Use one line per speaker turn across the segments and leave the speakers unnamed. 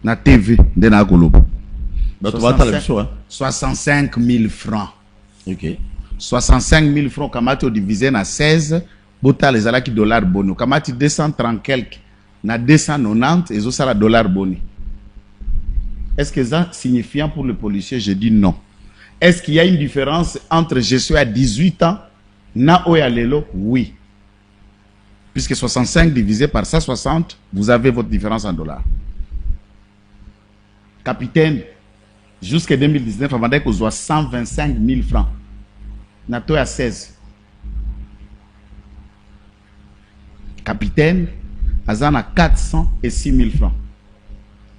na TV de na Kolobo.
65 000 francs.
Ok.
65 000 francs, Kamati divisé na 16, Bota les alaki dollars boni. Kamati 230 quelques, na 290, et ça la dollars boni. Est-ce que ça signifiant pour le policier? Je dis non. Est-ce qu'il y a une différence entre je suis à 18 ans, na oyalelo? Oui. Puisque 65 divisé par 160, vous avez votre différence en dollars. Capitaine, jusqu'à 2019, avant que vous soit 125 000 francs. Nato à 16. Capitaine, Azan à 406 000 francs.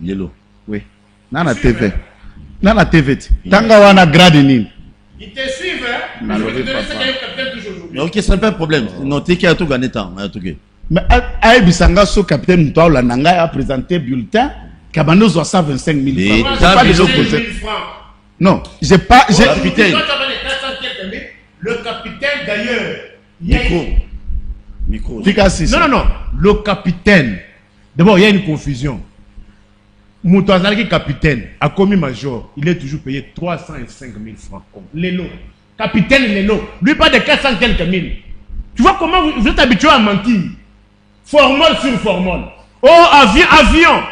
Yellow.
Oui. Nana TV. Nana TV. Tanga wana grade nini.
Ils te suivent, hein?
Mais ok, c'est pas un problème. Non, tu as tout gagné temps.
Mais Aïe Bissanga, ce capitaine Moutoua, Nanga a présenté bulletin. Kabano soit 125 000 francs.
Pas les autres francs.
Non, j'ai pas.
Capitaine. Le capitaine d'ailleurs.
Micro.
Non. Le capitaine. D'abord, il y a une confusion. Moutouazali capitaine, a commis major, il est toujours payé 305 000 francs. Lélo. Capitaine Lélo. Lui, pas de 400 quelques mille. Tu vois comment vous êtes habitué à mentir. Formol sur formol. Oh, avion.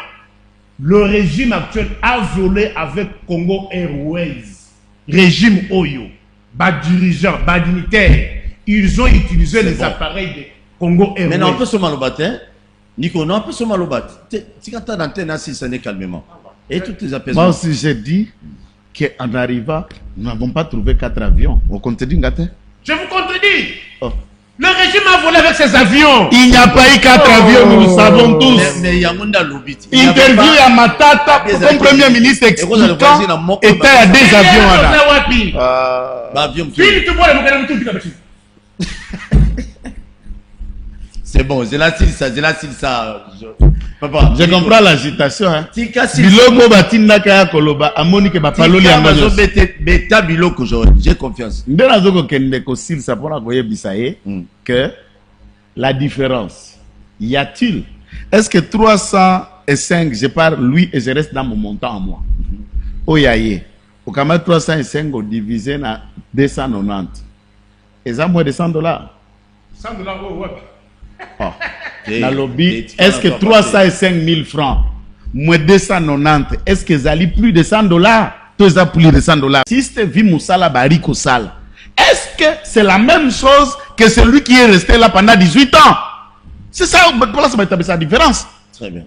Le régime actuel a volé avec Congo Airways. Régime Oyo. Bas dirigeants, bas dignitaires. Ils ont utilisé les appareils de Congo Airways.
Mais non, on peut se malobater. Nico, non, on peut se malobater. Tu as d'antenne assis, ça n'est calmement. Et toutes les apaisements.
Moi aussi, j'ai dit qu'en arrivant, nous n'avons pas trouvé 4 avions. On contredit, Ngate?
Je vous contredis.
Oh.
Le régime a volé avec ses avions.
Il n'y a pas eu 4 avions, nous le savons tous.
Mais il y a Munda Lobit.
Interview à Matata, comme Premier ministre expliquant, était à 2 avions.
C'est bon, j'ai la ça.
Papa, je comprends l'agitation. Hein.
Biloko batinda kaya koloba amoni ke bapaloli yango. Beta biloko j'ai confiance.
Ndena zoko kende ko sil ça pour envoyer bisaye que la différence y a-t-il? Est-ce que 305 je pars lui et je reste dans mon montant à moi? Oyaye. Au kama 305 divisé na 290. Et ça moins de $100.
$100 ouais.
Oh. Dans lobby, est-ce que 305 000 francs, moins 290, est-ce que ça plus de $100? Tout ça plus de $100. Si c'est vu Moussala Bariko Sal, est-ce que c'est la même chose que celui qui est resté là pendant 18 ans? C'est ça, pour là, ça va établir sa différence.
Très bien.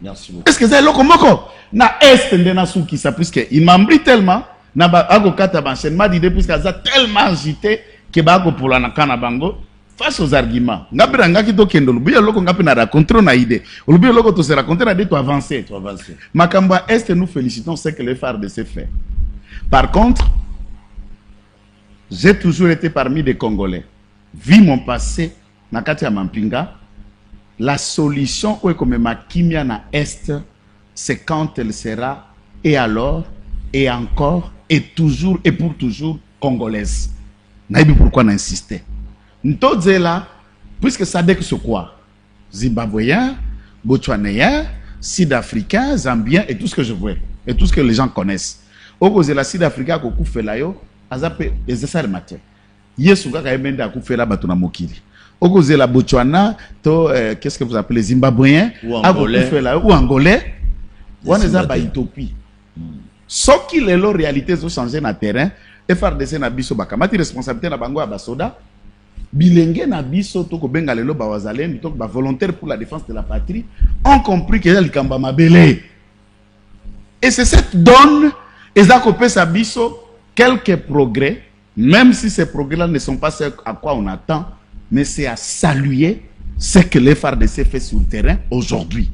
Merci beaucoup.
Est-ce que c'est lokomoko? Na est ndena souki ça puisque il m'embrit tellement, na ba ago kata banchènement d'idées puisque ça tellement agité que ba ago pour la nakana bango. Face aux arguments, ngapira ngaki to kendo lubiya loko ngapina raconter na idée. Lubiya loko to se raconter na idée to avancer. Makamba est nous félicitons ce que le FARDC fait. Par contre, j'ai toujours été parmi des Congolais. Vu mon passé nakati ya Mampinga, la solution ou comme ma kimia na est, c'est quand elle sera et alors et encore et toujours et pour toujours congolaise. Naïbi pourquoi on insistait. Ntodzela, puisque ça dit que c'est quoi? Zimbabwéen, Botswanien, Sud-Africain, Zambien et tout ce que je vois. Et tout ce que les gens connaissent. Au cause de la Sud-Africain, qu'on fait là, azape, et c'est ça le matin. Yesuga kaemende a fait là, batuna mokili. Au cause de la Botswana, qu'est-ce que vous appelez Zimbabwéen,
ou Angolais,
ou Angolais, ou en ezaba Ethiopie. Ce qui les réalités ont changé dans le terrain, et FARDC na biso bakamati responsabilité na bango ya basoda. Bilenge na biso to ko benga lelo ba wazalendo to ba volontaire pour la défense de la patrie ont compris que les kamba mabele. Et c'est cette donne ezakopé sa biso quelques progrès, même si ces progrès-là ne sont pas ceux à quoi on attend, mais c'est à saluer ce que les FARDC fait sur le terrain aujourd'hui.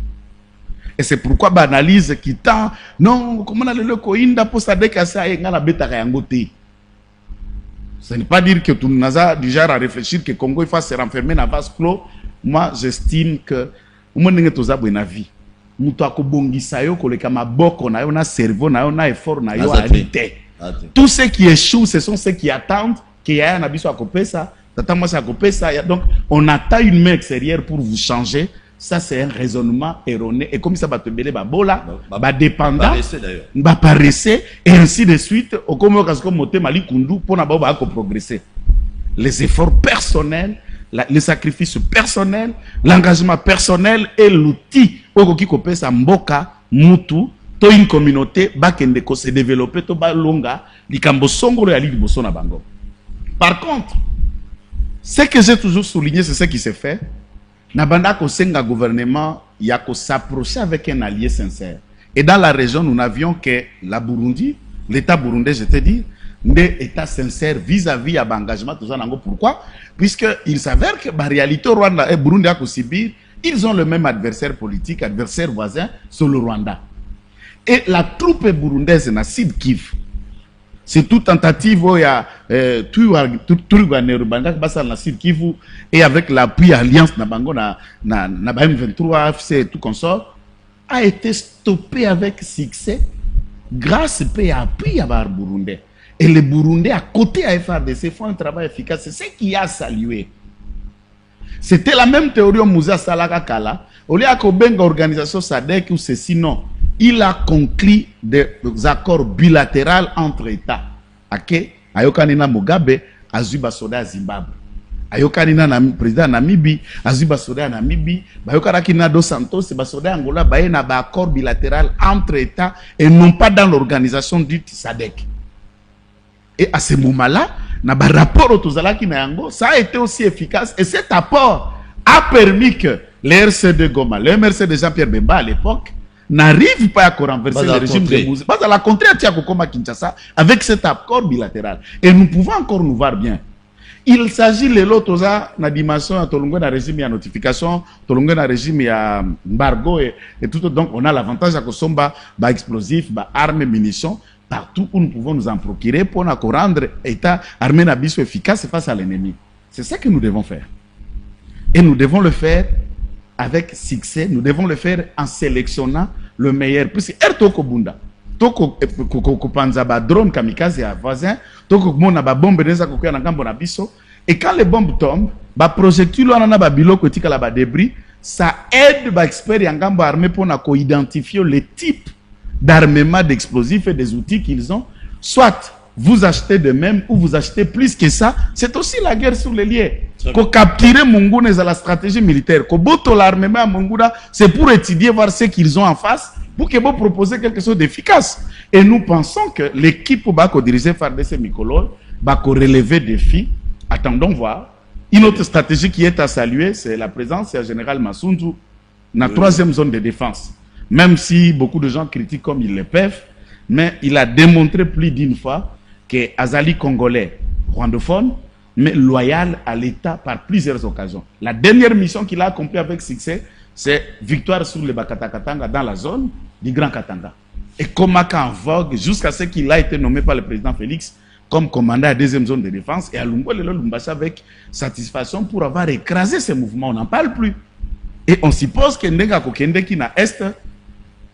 Et c'est pourquoi l'analyse qui tend non comment on a le koinda pour ça décasser à ngala beta yangote. Ce n'est pas dire que tout le monde a déjà à réfléchir que le Congo il faut se renfermer dans vase clos. Moi, j'estime que nous avons une vie. Nous avons un cerveau, un effort, tout ce qui échoue, ce sont ceux qui attendent qu'il y ait un abysse à couper ça. Donc, on attend une main extérieure pour vous changer. Ça, c'est un raisonnement erroné. Et comme ça, va te mêler, bola, dépendant,
d'ailleurs.
Paraissé, et ainsi de suite. Au comme moté Mali Kundu, pour n'avoir progresser. Les efforts personnels, les sacrifices personnels, l'engagement personnel et l'outil qui copie sa mboka, mutu, to une communauté, bakende ko se développer, to ba longa, likambo songolo ya liboso na bango. Par contre, ce que j'ai toujours souligné, c'est ce qui s'est fait. Nabanda ko senga gouvernement, il y a qu'à s'approcher avec un allié sincère. Et dans la région, nous n'avions que la Burundi, l'État burundais, je te dis, des États sincères vis-à-vis à l'engagement. Pourquoi? Puisqu'il s'avère que la réalité au Rwanda et Burundi à Sibir, ils ont le même adversaire politique, adversaire voisin, sur le Rwanda. Et la troupe burundaise na Sud Kivu, c'est toute tentative où il y a tout na Sud Kivu et avec l'appui alliance na bango na M23 FC et tout consort a été stoppé avec succès grâce à l'appui à bar burundais. Et les Burundais à côté à FRDC font un travail efficace. C'est ce qui a salué. C'était la même théorie au Moussa Salaka Kala. Au lieu de l'organisation SADC ou c'est sinon, il a conclu des accords bilatéraux entre États. Ake, Ayokanina Mugabe, Azuba Soda Zimbabwe. Ayokanina président Namibie, Azuba Soda Namibie, Bayokarakina dos Santos, Basoda Angola, Bayena ba accord bilatéral entre États et non pas dans l'organisation dite SADC. Et à ce moment-là, rapport au Tozalaki Nayango, ça a été aussi efficace. Et cet apport a permis que les RCD Goma, le MRC de Jean-Pierre Bemba à l'époque, n'arrive pas à renverser le régime de Moussa. Pas à la contraire, Tiakokoma Kinshasa, avec cet accord bilatéral. Et nous pouvons encore nous voir bien. Il s'agit de l'autre, na dimension, à Tolongo, na régime, il y a notification, Tolongo, na régime, il y a embargo, et tout. Donc, on a l'avantage à Kosomba, explosif, armes, munitions. Partout où nous pouvons nous en procurer pour nous rendre l'État armé nabiso efficace face à l'ennemi. C'est ça que nous devons faire. Et nous devons le faire avec succès. Nous devons le faire en sélectionnant le meilleur. Puisque Ertoko Bunda, Toko Panzaba drone kamikaze à voisin, Toko Mona ba bombe neza kokuya na ngambo na biso. Et quand les bombes tombent, ba projectile on a ba biloko tika la ba débris, ça aide ba expert en ngambo armé pour na ko identifier les types d'armement, d'explosifs et des outils qu'ils ont. Soit vous achetez de même ou vous achetez plus que ça. C'est aussi la guerre sur les liens. Qu'on capturer Munguna à la stratégie militaire. Qu'on botte l'armement à Munguna, c'est pour étudier, voir ce qu'ils ont en face, pour qu'ils vont proposer quelque chose d'efficace. Et nous pensons que l'équipe va diriger FARDC Mikolo va relever des défis. Attendons voir. Une autre stratégie qui est à saluer, c'est la présence du général Massundu dans la troisième zone de défense. Même si beaucoup de gens critiquent comme ils le peuvent, mais il a démontré plus d'une fois que Azali congolais, rwandophone, mais loyal à l'État par plusieurs occasions. La dernière mission qu'il a accomplie avec succès, c'est victoire sur le Bakatakatanga dans la zone du Grand Katanga. Et Komaka en vogue jusqu'à ce qu'il a été nommé par le président Félix comme commandant à la deuxième zone de défense et à Lumbashi avec satisfaction pour avoir écrasé ces mouvements. On n'en parle plus. Et on suppose que Ndenga Kokende qui na Est,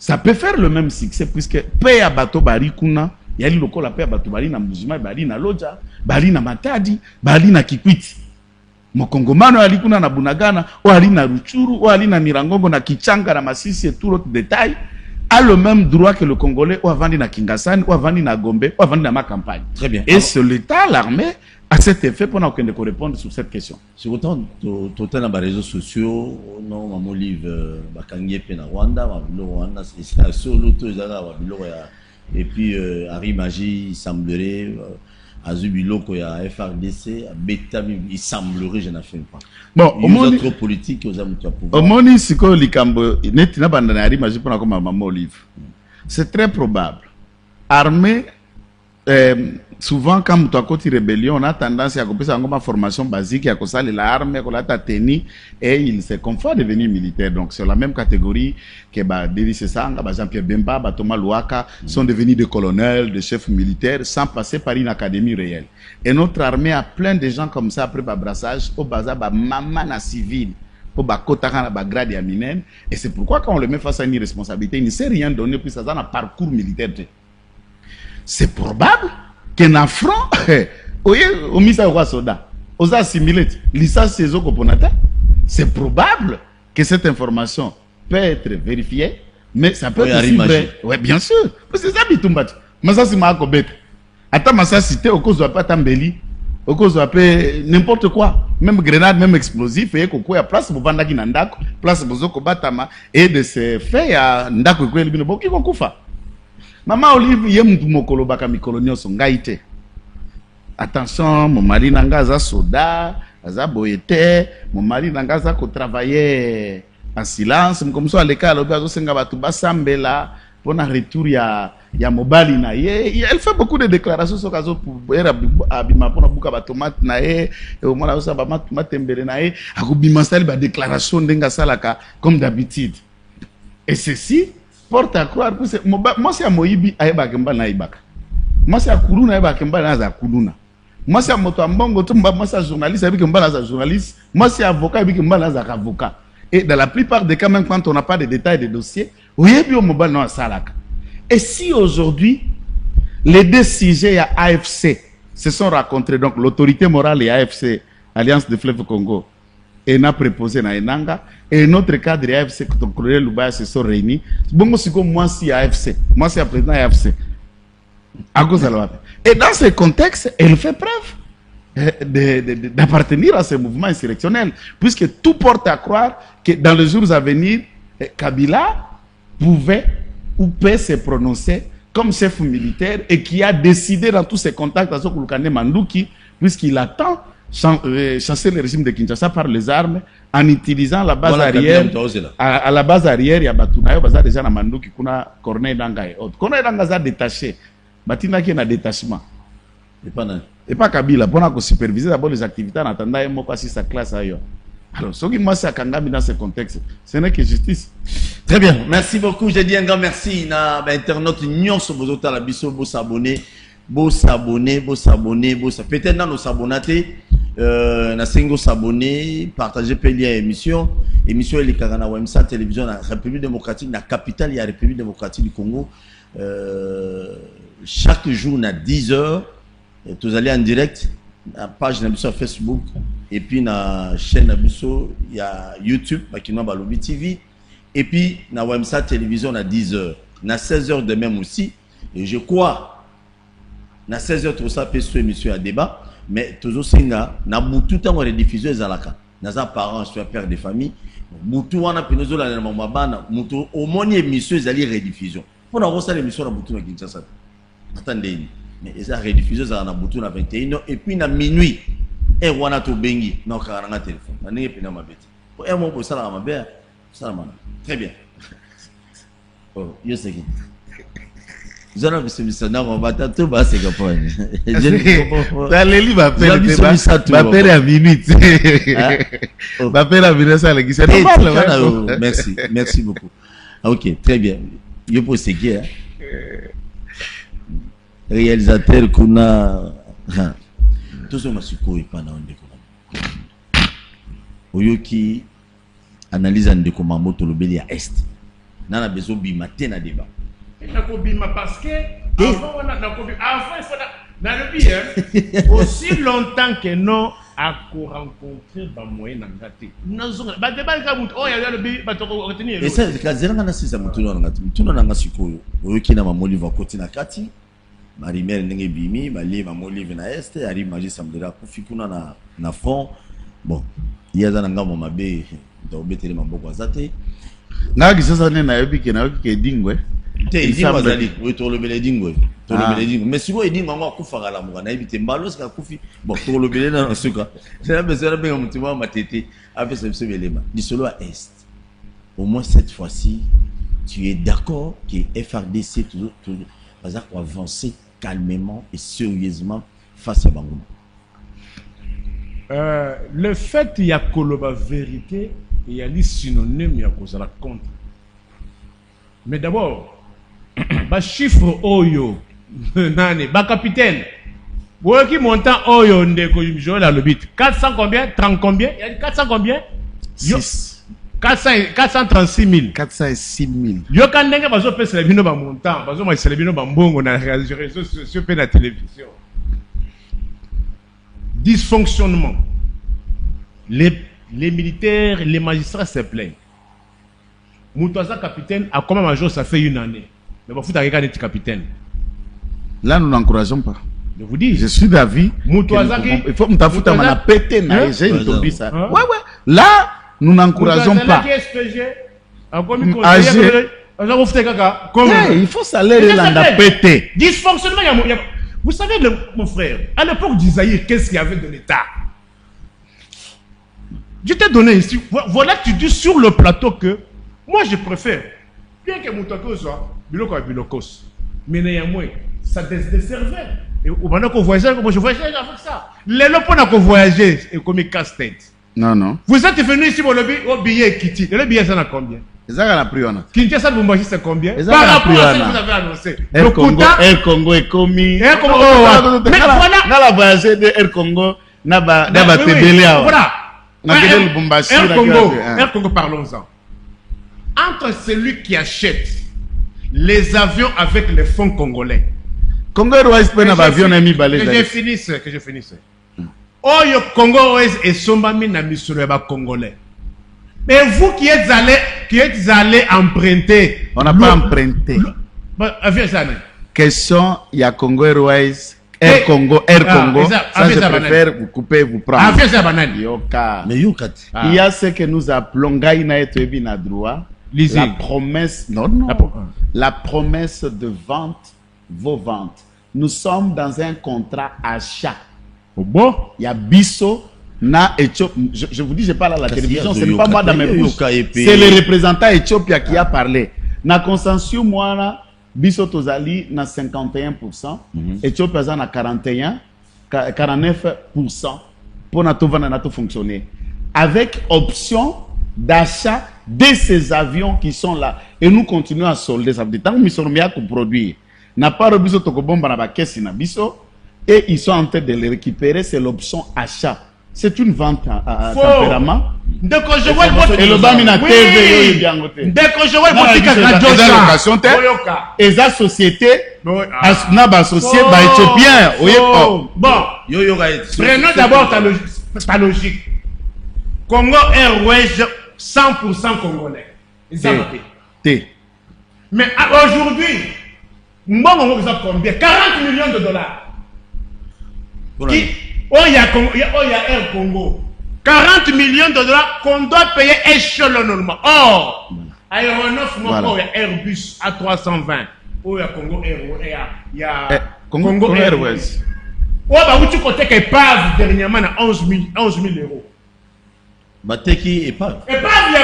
ça peut faire le même succès puisque paix à bateau bari kuna yali loko la paix à bateau bari na Mujima bari na Loja bari na Matadi bari na Kikwiti Mokongomano yali kuna na Bunagana ou ali na Ruchuru ou ali na Mirangongo na Kichanga na Masisi et tout l'autre détail a le même droit que le Congolais ou avandi na Kingasani ou avandi na Gombe ou avandi na ma campagne. Très bien. Et alors, c'est l'État, l'armée à cet effet pour qu'on répondre sur cette question.
Sur autant dans les réseaux sociaux, non, mon livre Bakangie Pena Rwanda, Rwanda, c'est sur l'auto, et puis Harry Magie, il semblerait, Azubiloko, il y a FRDC, Beta, il semblerait, je n'en fais pas.
Bon,
il y a d'autres politiques aux hommes qui ont pouvoir.
Au moins, si on lit Kambo, Netina Bandana Harry Magie pour comme maman livre. C'est très probable. Armée, souvent quand tu as côté rébellion, on a tendance à couper une formation basique, à cause de l'arme, à la tenue, et il se confond à devenir militaire. Donc c'est la même catégorie que Denis Sanga, Jean-Pierre Bemba, Thomas Louaka sont devenus des colonels, des chefs militaires, sans passer par une académie réelle. Et notre armée a plein de gens comme ça après le brassage, au bazar, maman civil. Et c'est pourquoi quand on le met face à une responsabilité, il ne sait rien donner plus à un parcours militaire. C'est probable qu'un affront, c'est probable que cette information peut être vérifiée, mais ça peut
Oui,
être aussi
Magie.
vrai. Oui, bien sûr. Parce que c'est ça, Bitumbat. Mais ça, c'est ma cobette. Attends, mais ça, cité, au cause de pas tambeli, au cause de n'importe quoi. Même grenade, même explosif, et qu'on a place pour vendre qui n'andako, place pour zoko batama, et de ce fait, il y a ndako qui est le binobo qui konkufa. Maman Olive, yem mokolo baka mikolonio son gaïté. Attention, mon mari n'angaza soda, aza boyete, mon mari n'angaza ko travailler en silence, comme ça, les cas, l'obéazo senga batuba sambela, pour un retour, il y a mobile na ye. Elle fait beaucoup de déclarations sur kazo pour abima pour buka ba tomate na ye, et au moins ça ba tomate mbele na ye, akubima sali ba déclaration ndenga salaka comme d'habitude. Et ceci porte à croire que c'est moi c'est moyibi ayeba kemba na ibaka. Moi c'est akuluna ayeba kemba na za kuluna. Moi c'est moto ambongo tumba moi c'est journaliste ayeba kemba na za journaliste. Moi c'est avocat ayeba kemba na za avocat. Et dans la plupart des cas, même quand on n'a pas de détails de dossiers, et si aujourd'hui, les deux sujets à AFC se sont rencontrés, donc l'autorité morale et AFC, Alliance de Fleuve Congo, et n'a préposé na Enanga, et notre cadre de AFC, que ton colonel Lubaya se sont réunis, bon, c'est comme moi, si AFC, moi, c'est président AFC. Et dans ce contexte, elle fait preuve d'appartenir à ce mouvement insurrectionnel, puisque tout porte à croire que dans les jours à venir, Kabila pouvait ou peut se prononcer comme chef militaire et qui a décidé dans tous ses contacts à Sokoulukane Manduki, puisqu'il attend chasser le régime de Kinshasa par les armes en utilisant la base arrière. À la base arrière, il y a Batunayo, Baza déjà na Manduki, kuna Corneille Danga et autres. Corneille Danga a détaché. Batina qui est un détachement. Et pas Kabila, pour superviser d'abord les activités en attendant un mot passer sa classe ailleurs. Alors, ce qui moi c'est à Kangami dans ce contexte, ce n'est que justice.
Très bien, merci beaucoup. J'ai dit un grand merci. Na internaute Nyon sur vos autres biso, beau s'abonner, peut-être dans nos s'abonner, na singo s'abonner, partager pelier émission les Kagana Wemsa télévision la République démocratique, la capitale, il y a République démocratique du Congo. Chaque jour à 10h. Vous allez en direct à la page de Facebook et puis na chaîne il y a YouTube qui n'a pas Lobby TV et puis na Wemsa télévision à 10h na 16h de même aussi et je crois na 16h tout ça peut sur émission à débat mais toujours singa na mutu tant on rediffuser zalaka na za parents soit père de famille mutu wana pinozo la na mabana mutu au moins émission zali rediffusion pour avoir ça l'émission na mutu na Kinshasa attendez. Mais ils ont rediffusé ça dans Boutou à 21h et puis à minuit et wana to bengi na karanga téléphone na ninge pina mabeti pour un mot pour ça la mabé ça man très bien oh yo c'est qui zana bisibisa na on va tout bas c'est que point
dans les livres appelle à minute appelle à minute ça les c'est normal.
Merci beaucoup. OK, très bien. Yo pour c'est qui réalisateur kuna tout ce masiko et pas na ndeko oyoki analyse ndeko mamoto lobeli ya est nana bezo bima te na débat
na ko bima parce que avant on a ko avant il faut dans le bien aussi longtemps que non à rencontrer ba moyen na ngati nazonga ba débat ka mutu oh ya le bi ba to ko retenir
et ça kazela na sisa mutu na ngati mutu na ngasiko oyoki na mamoli va koti na kati Marimel ndenge bimi bali mamolive na este ari maji samdera kufikuna na fond bon yaza nanga mo mabe do betele maboko azate
ngaki sasa ne na yobi ke na yobi ke dingwe
te dingwe zali we to lobele dingwe mais si vous dingwe ngo kufa la mo na ibite mbalo ska kufi bon to lobele na suka c'est la besoin de mutima matete avec ce belema du solo à est au moins cette fois-ci tu es d'accord que FRDC toujours va avancer calmement et sérieusement face à Bangouma.
Le fait qu'il y a Koloba vérité, il y a les synonymes, il y a cause à la contre. Mais d'abord, le chiffre Oyo, le capitaine, vous qui montant Oyo, le bit 400 combien 30 combien il y a 400 combien 436 000.
406 000.
Yo kandenge bazo pe celebino ba montant, bazo ma celebino ba mbongo na réseaux sociaux pe na télévision. Dysfonctionnement. Les militaires, les magistrats se plaignent. Moutaza capitaine, à comment major, ça fait une année. Mais bon, faut t'arrêter d'être capitaine.
Là, nous n'encourageons pas.
Je vous dis.
Je suis d'avis.
Moutaza qui.
Il faut que Moutaza m'a pété. J'ai entendu ça. Ouais. Là, nous n'encourageons pas. Il faut salaire là pété.
Dysfonctionnement, vous savez, mon frère, à l'époque d'Isaïe, qu'est-ce qu'il y avait de l'État? Je t'ai donné ici. Voilà, tu dis sur le plateau que moi je préfère, bien que Moutako soit biloko à bilokos, mais néanmoins, ça desservait. Et au moment qu'on voyageait, moi je voyageais avec ça. Les lopons qu'on voyageait, et comme casse-tête.
Non.
Vous êtes venu ici pour le billet Kitty. Le billet, ça n'a combien?
Ça a pris on a.
Kinshasa Lubumbashi, c'est combien? Par rapport à ce que vous avez annoncé.
Air Congo est commis.
Air Congo, mais voilà.
Dans la voyage de Air Congo, n'a tébélé.
Voilà.
Air
Congo, parlons-en. Entre celui qui achète les avions avec les fonds congolais.
Congo Airways peut n'avoir avion ami balé.
Que je finisse. Oyo Congo Airways et Sombami na misolo ba congolais. Mais vous qui êtes allés emprunter.
On n'a pas emprunté.
Avion ça.
Question, il y a Congo Airways. Air Congo, ça je préfère vous couper, vous prendre.
Mais Yokat.
Il y a ce que nous appelons Gaïna et Tebina droit. La promesse, la promesse de vente, vos ventes. Nous sommes dans un contrat achat.
Bon.
Il y a Bisso, Na Éthiopie. Je vous dis, je parle à la télévision, ce n'est pas moi dans mes bouches. C'est le représentant éthiopien qui a parlé. Na consensus, moi, Bisso Tozali na 51%, Éthiopie na 49% pour na fonctionner. Avec option d'achat de ces avions qui sont là. Et nous continuons à solder. Ça veut dire, tant que nous sommes pour produire, n'a pas Bisso Tokobomba na ba caisse na Bisso, et ils sont en train de les récupérer, c'est l'option achat. C'est une vente à tempérament.
Dès que je vois le
et le bamina TV, il bien goûté.
Dès que je vois le
location, et la société, n'a pas associé, bah éthiopien.
Bon, prenons d'abord ta logique. Congo Airways, 100% congolais. Mais aujourd'hui, moi, on a combien? 40 millions de dollars. Il y a Air Congo. 40 millions de dollars qu'on doit payer échelonnement. Or, aéronef, il y a Airbus A320. Il y a Congo Airways. Il y a Congo Airways. Il y a côté épave dernièrement à 11 000 euros.
Bateki épave.
Épave,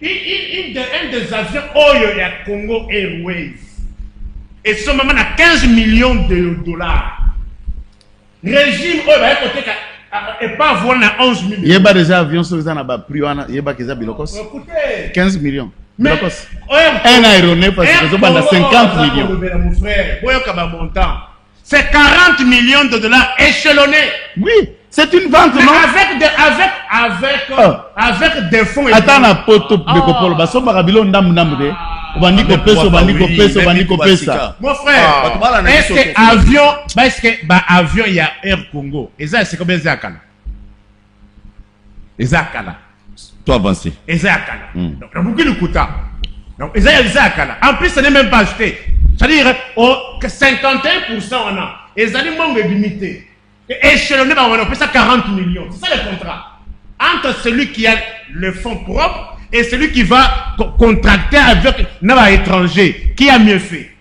il y a un des avions, il y a Congo Airways. Et ce moment à 15 millions de dollars. Régime, et pas voir 11 millions.
Il y a déjà avion sur les avions prix, il y a déjà bilokos. 15 millions. Bilokos. Un aéronef parce que c'est 50 millions.
Mon frère, c'est 40 millions de dollars échelonnés.
Oui, c'est une vente, non?
Avec des fonds.
Attends, la poto de Kopolo, baso barabilo ndam ndamde. Mon
frère, est-ce que avion, il y a Air Congo? Et ça, c'est combien Zakala? Et Zakala.
Toi avancé.
Et Zakala. Donc, beaucoup de quota. Donc, et Zakala. En plus, ça n'est même pas acheté. C'est-à-dire, que 51% on a. Et ça n'est même limité. Et échelonné, on a fait ça 40 millions. C'est ça le contrat. Entre celui qui a le fonds propre et celui qui va contracter avec un étranger, qui a mieux fait.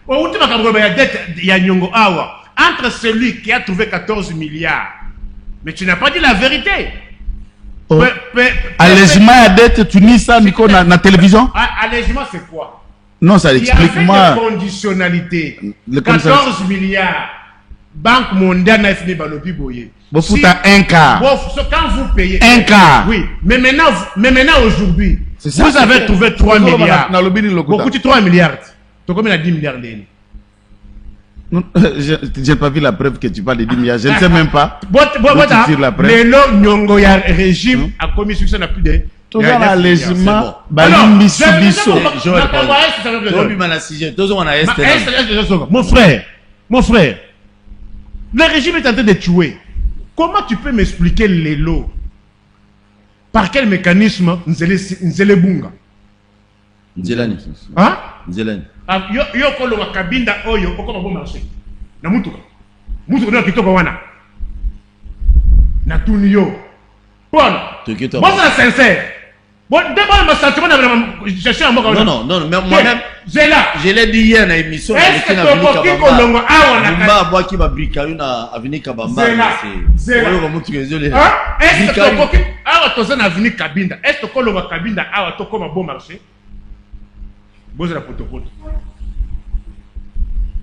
Il y a Nyongo Awa. Entre celui qui a trouvé 14 milliards, mais tu n'as pas dit la vérité.
Allègement à dette, tu dis ça, Nico, dans la télévision?
Allègement, c'est quoi?
Non, ça explique-moi.
Il y a des conditionnalités. 14 milliards. Banque mondiale n'a fini par le biboyer.
Vous foutez un quart.
Quand vous payez
un quart.
Oui, mais maintenant aujourd'hui, vous avez trouvé 3 milliards. Vous coûtez 3 milliards. Tu combien 10 milliards d'années?
Je n'ai pas vu la preuve que tu parles de 10 milliards. Je ne sais même pas.
Mais là, Nyongo y a régime a commis succès n'a plus de.
Tout ça allègement.
Mon frère, le régime est en train de tuer. Comment tu peux m'expliquer les lots? Par quel mécanisme Nzele Bunga?
Nzelani.
Hein?
Nzelani.
Yo kolonga kabinda oyo okoma bon marché. Na mutuka. Mutuka na kitoko wana. Na tuni yo. Bon. Moi c'est sincère. Bon, d'abord ma sentiment na chercher un mot.
Non, mais moi-même je l'ai dit hier dans l'émission.
Est-ce que tu peux kolonga awa na
Mba boa ki ba brika yo na avenue Kabamba.
Zela.
Oyo mutu désolé.
Est-ce que tu peux awa toza na avenue Kabinda? Est-ce que kolonga Kabinda awa to koma bon marché? Boze la potopoto.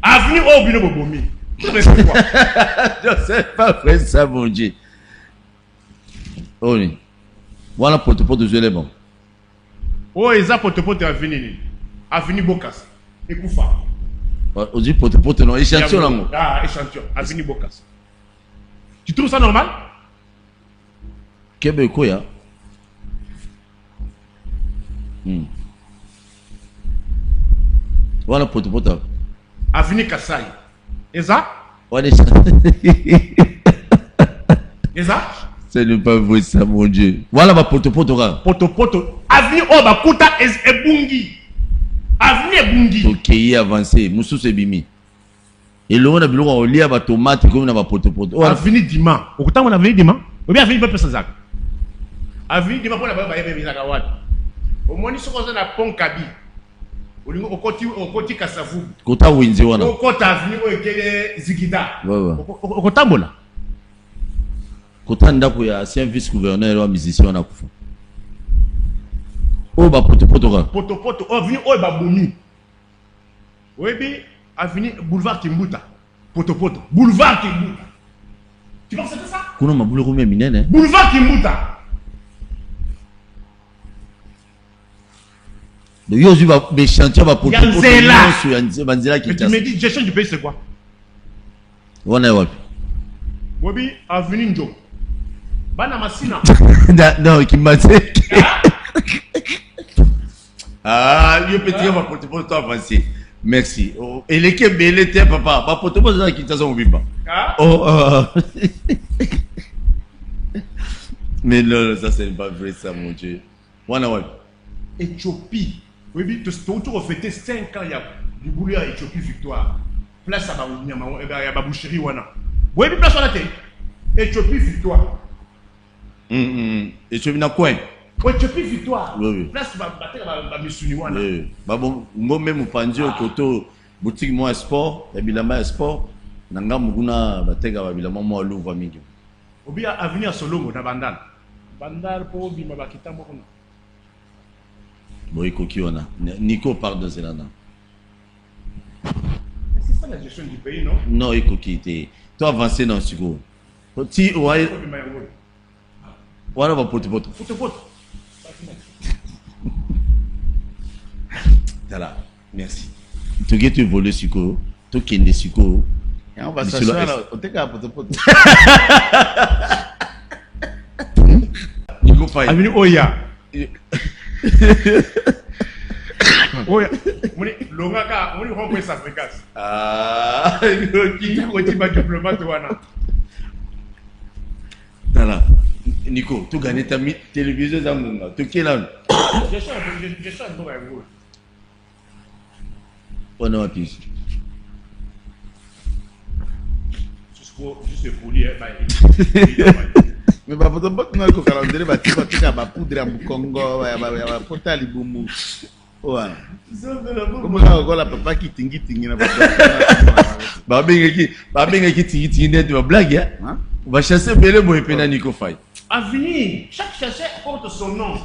Avenue Obino Bobomi.
Je sais pas vrai ça mon Dieu. Oui. Voilà potopoto je l'ai bon.
Oh, eza potopoto avenue ni. Avenue Bokas. Ekufa.
On dit potopoto non, échantillon là.
Ah, échantillon. Avenue Bokas. Tu trouves ça normal?
Kebe koya. Voilà potopoto.
Avenue Kasai. Eza?
On est
Eza?
c'est ne pas vrai ça mon Dieu. Voilà ma potopoto là.
Potopoto. Avenue Obakuta Ebungi. Avenue Ebungi.
OK, y avancer. Musu se bimi. Et l'on a besoin on lia ba tomate comme na ba potopoto.
Avenue Dima. Okuta on avenue Dima? Ou bien avenue Pepe Sazak? Avenue Dima pour la ba ba bizaka wat. Au moins ils sont na pont Kabi. Olingo okoti Kasavu.
Kota winzi wana.
Okota avenue okele Zigida.
Ouais.
Okotambola.
Kota ndako ya ancien vice-gouverneur wa musicien wana kufa. O ba potopoto ka.
Potopoto avenue Oba Bomi. Oyebi avenue boulevard Kimbuta. Potopoto. Boulevard Kimbuta. Tu penses que ça?
Kuna mabulu kumia minene.
Boulevard Kimbuta.
Le yozu va be chantier va potopoto.
Yanzela.
Sur Yanzela qui.
Mais tu me dis gestion du pays c'est quoi?
Wana wapi?
Oyebi avenue Njo. Bana Masina.
Non, qui m'a dit. Ah, yo petit va potopoto avancer. Merci. Oh, et les kebele te papa, ba potopoto za qui t'a bimba. Oh. Mais non, ça c'est pas vrai ça mon Dieu. Wana wapi?
Éthiopie. Oui, tu as fêté 5 ans, il y a du boulot à Éthiopie Victoire. Place à Baboucherie, Wana. Oui, place à la tête. Éthiopie Victoire.
Éthiopie na coin.
Éthiopie Victoire.
Oui.
Place à Baboucherie, Wana.
Oui. Moi même, au au côté boutique moi sport, et bilama sport. Nanga muguna batega babilama moi louvre mingi.
Obi avenue à Solongo, na Bandal. Bandal pour Bima Bakita Mokona.
Bon, Nico parle de Zelana.
C'est ça la gestion du pays, non?
Non, il était. Toi, avancé dans ce coup. Si, ouais. Voilà, va pote. Voilà, merci. Tu as tu volé ce coup. Tu as des sucos.
Et on va s'asseoir là. On t'a qu'à pote.
Nico Faye.
Avenue Oya. Oya, moni longaka, moni rompo sa fréquence.
Ah,
qui côté ba diplomate wana.
Tala. Nico, tu gagnes ta télévision za munga. Tu qui là?
Je suis un bon gars.
On a appuyé.
Juste pour lire
Mais ba poto bot na ko kala ndere ba tiba tika ba poudre ya Congo ya ba pota libumu. Ouais. Comment la papa qui tingi na ba.
Ba benga ki tingi net ba blague hein? On va chasser belé bo epena Nico Faye.
Avenir, chaque chasseur porte son nom.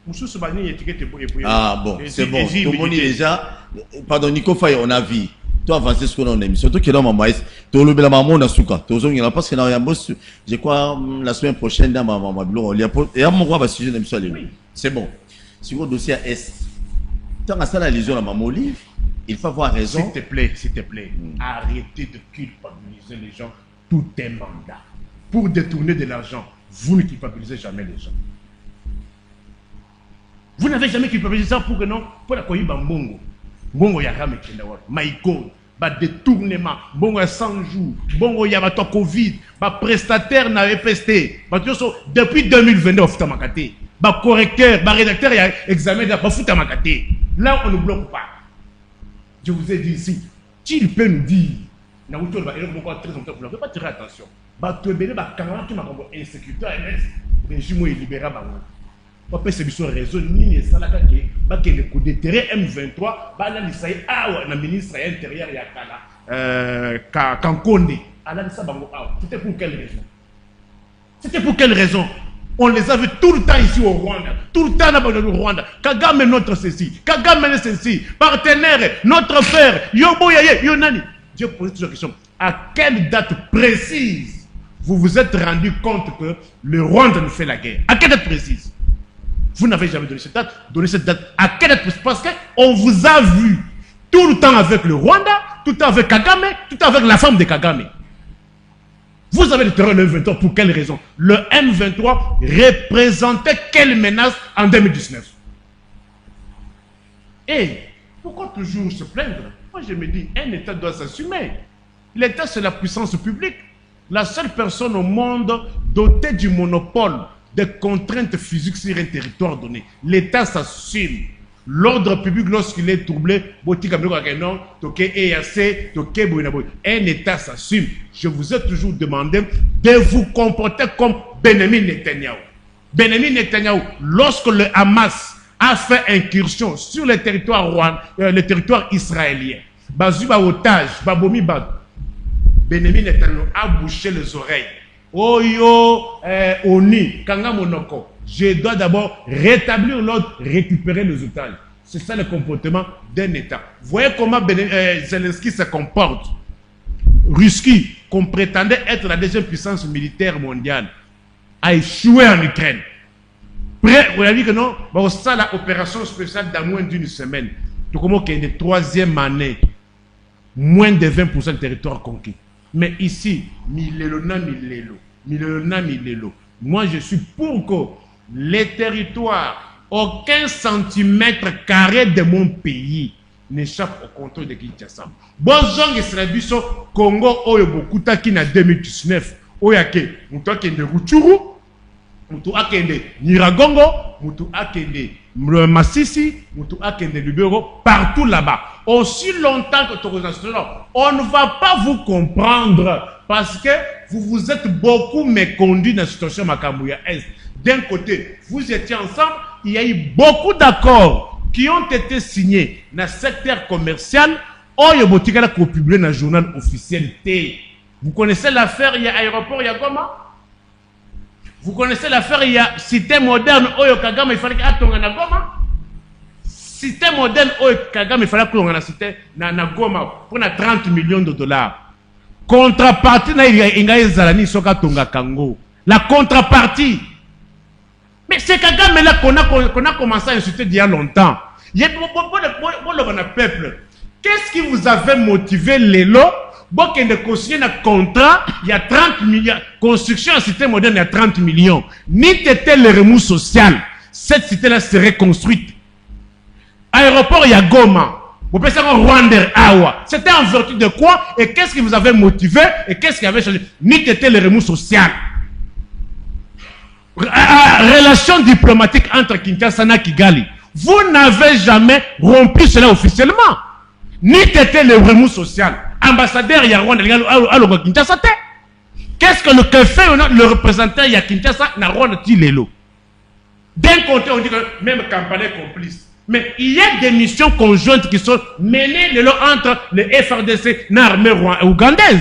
Moussou Bani étiquette pour
Ah bon, c'est bon. Tout le monde déjà pardon Nico Faye on a vu. Toi avancer ce qu'on a aimé surtout que là maman to le bela maman na suka to zo ngina parce que na yambo je crois la semaine prochaine dans maman bureau il y a et à mon roi va sujet d'émission c'est bon si vous dossier à est tant à ça la lésion la maman Olive il faut avoir raison
s'il te plaît arrêtez de culpabiliser les gens tout est mandat pour détourner de l'argent vous ne culpabilisez jamais les gens vous n'avez jamais culpabilisé ça pour que non pour la koyiba mbongo Bongo ya kame kenda wapi. My God. détournement, bon 100 jours, bon il y a Covid, prestataire n'avait pesté, depuis 2022 on fout à Makate, correcteur, rédacteur il y a examen de fout à Makate. Là on ne bloque pas. Je vous ai dit ici, s'il peut nous dire, il ne faut pas tirer attention. Tu es béni, tu m'as insécurité, le régime est libéré. On peut se dire raison, ni les salaka qui le coup déterré M23, le ministre intérieur Kankonde. C'était pour quelle raison? C'était pour quelle raison? On les avait tout le temps ici au Rwanda. Tout le temps au Rwanda. Kagame notre ceci. Kagame ceci. Partenaire, notre frère. Yobo Yaye, Yonani. Dieu pose toujours la question. À quelle date précise vous vous êtes rendu compte que le Rwanda nous fait la guerre? À quelle date précise? Vous n'avez jamais donné cette date. Donnez cette date. À quelle date précise? Parce qu'on vous a vu tout le temps avec le Rwanda, tout le temps avec Kagame, tout le temps avec la femme de Kagame. Vous avez déterré le M23 pour quelle raison? Le M23 représentait quelle menace en 2019? Et pourquoi toujours se plaindre? Moi je me dis, un État doit s'assumer. L'État c'est la puissance publique. La seule personne au monde dotée du monopole des contraintes physiques sur un territoire donné. L'État s'assume. L'ordre public, lorsqu'il est troublé, un État s'assume. Je vous ai toujours demandé de vous comporter comme Benjamin Netanyahu. Benjamin Netanyahu, lorsque le Hamas a fait incursion sur le territoire israélien, Bazuba otage, Babomi Bad, Benjamin Netanyahu a bouché les oreilles. Oyo, Oni, Kanga Monoko. Je dois d'abord rétablir l'ordre, récupérer les otages. C'est ça le comportement d'un État. Voyez comment Zelensky se comporte. Russie, qu'on prétendait être la deuxième puissance militaire mondiale, a échoué en Ukraine. Prêt, vous avez dit que non, ça l'opération spéciale dans moins d'une semaine. Tout comme qu'il y a une troisième année, moins de 20% de territoire conquis. Mais ici, Milelo. Moi, je suis pour que les territoires, aucun centimètre carré de mon pays n'échappe au contrôle de Kinshasa. Bonjour, Israël, Congo, Oyobokuta, qui n'a 2019, Oyake, Moutouakende Ruchuru, Moutouakende Niragongo, Moutouakende Massissi, Moutouakende Lubero, partout là-bas. Aussi longtemps que on ne va pas vous comprendre parce que vous vous êtes beaucoup méconduits dans la situation Makambouya Est. D'un côté, vous étiez ensemble, il y a eu beaucoup d'accords qui ont été signés dans le secteur commercial. Oyobotikala ko publié dans le journal officiel T. Vous connaissez l'affaire, il y a aéroport, il y a comment? Vous connaissez l'affaire, il y a cité moderne, Oyo Kagame, il fallait qu'il y ait na Goma. Cité moderne, Oyo Kagame, il fallait qu'il y ait cité na Goma pour 30 millions de dollars. Contrepartie, il y a Ingaï Zalani, Soka Tonga Kango. La contrepartie. Mais c'est Kagame là qu'on a commencé à insulter il y a longtemps. Il y a le peuple. Qu'est-ce qui vous avait motivé les lots? Bon, qu'il y ait un contrat, il y a 30 millions. Construction en cité moderne, il y a 30 millions. Ni t'étais le remous social. Cette cité-là serait construite. Aéroport, il y a Goma. Vous pensez qu'en Rwanda, Awa. C'était en vertu de quoi? Et qu'est-ce qui vous avait motivé? Et qu'est-ce qui avait changé? Ni t'étais le remous social. Relation diplomatique entre Kinshasa et Kigali. Vous n'avez jamais rompu cela officiellement. Ni t'étais le remous social. Ambassadeur, il y a Rwanda, à Kinshasa. Qu'est-ce que fait le représentant il y a Kinshasa na Rwanda Tilelo? D'un côté, on dit que même campagne complice. Mais il y a des missions conjointes qui sont menées entre le FRDC et l'armée ougandaise.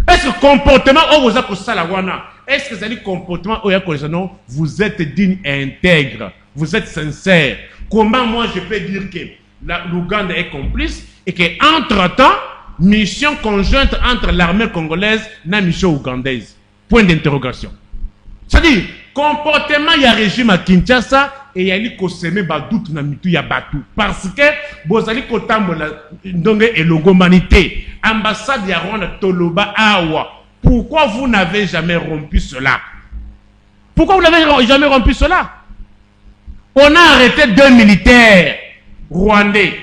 Est-ce que comportement, vous avez ça la Rwanda? Est-ce que ça dit comportement, non, vous êtes digne et intègre, vous êtes sincère? Comment moi je peux dire que l'Ouganda est complice et qu'entre-temps, mission conjointe entre l'armée congolaise et la mission ougandaise? Point d'interrogation. C'est-à-dire, comportement, il y a régime à Kinshasa et il y a eu Koseme Badout na mitu ya Batu. Parce que, Bozali Kotambola, donc, et l'humanité, ambassade ya Rwanda Toloba Awa. Pourquoi vous n'avez jamais rompu cela? Pourquoi vous n'avez jamais rompu cela? On a arrêté 2 militaires rwandais.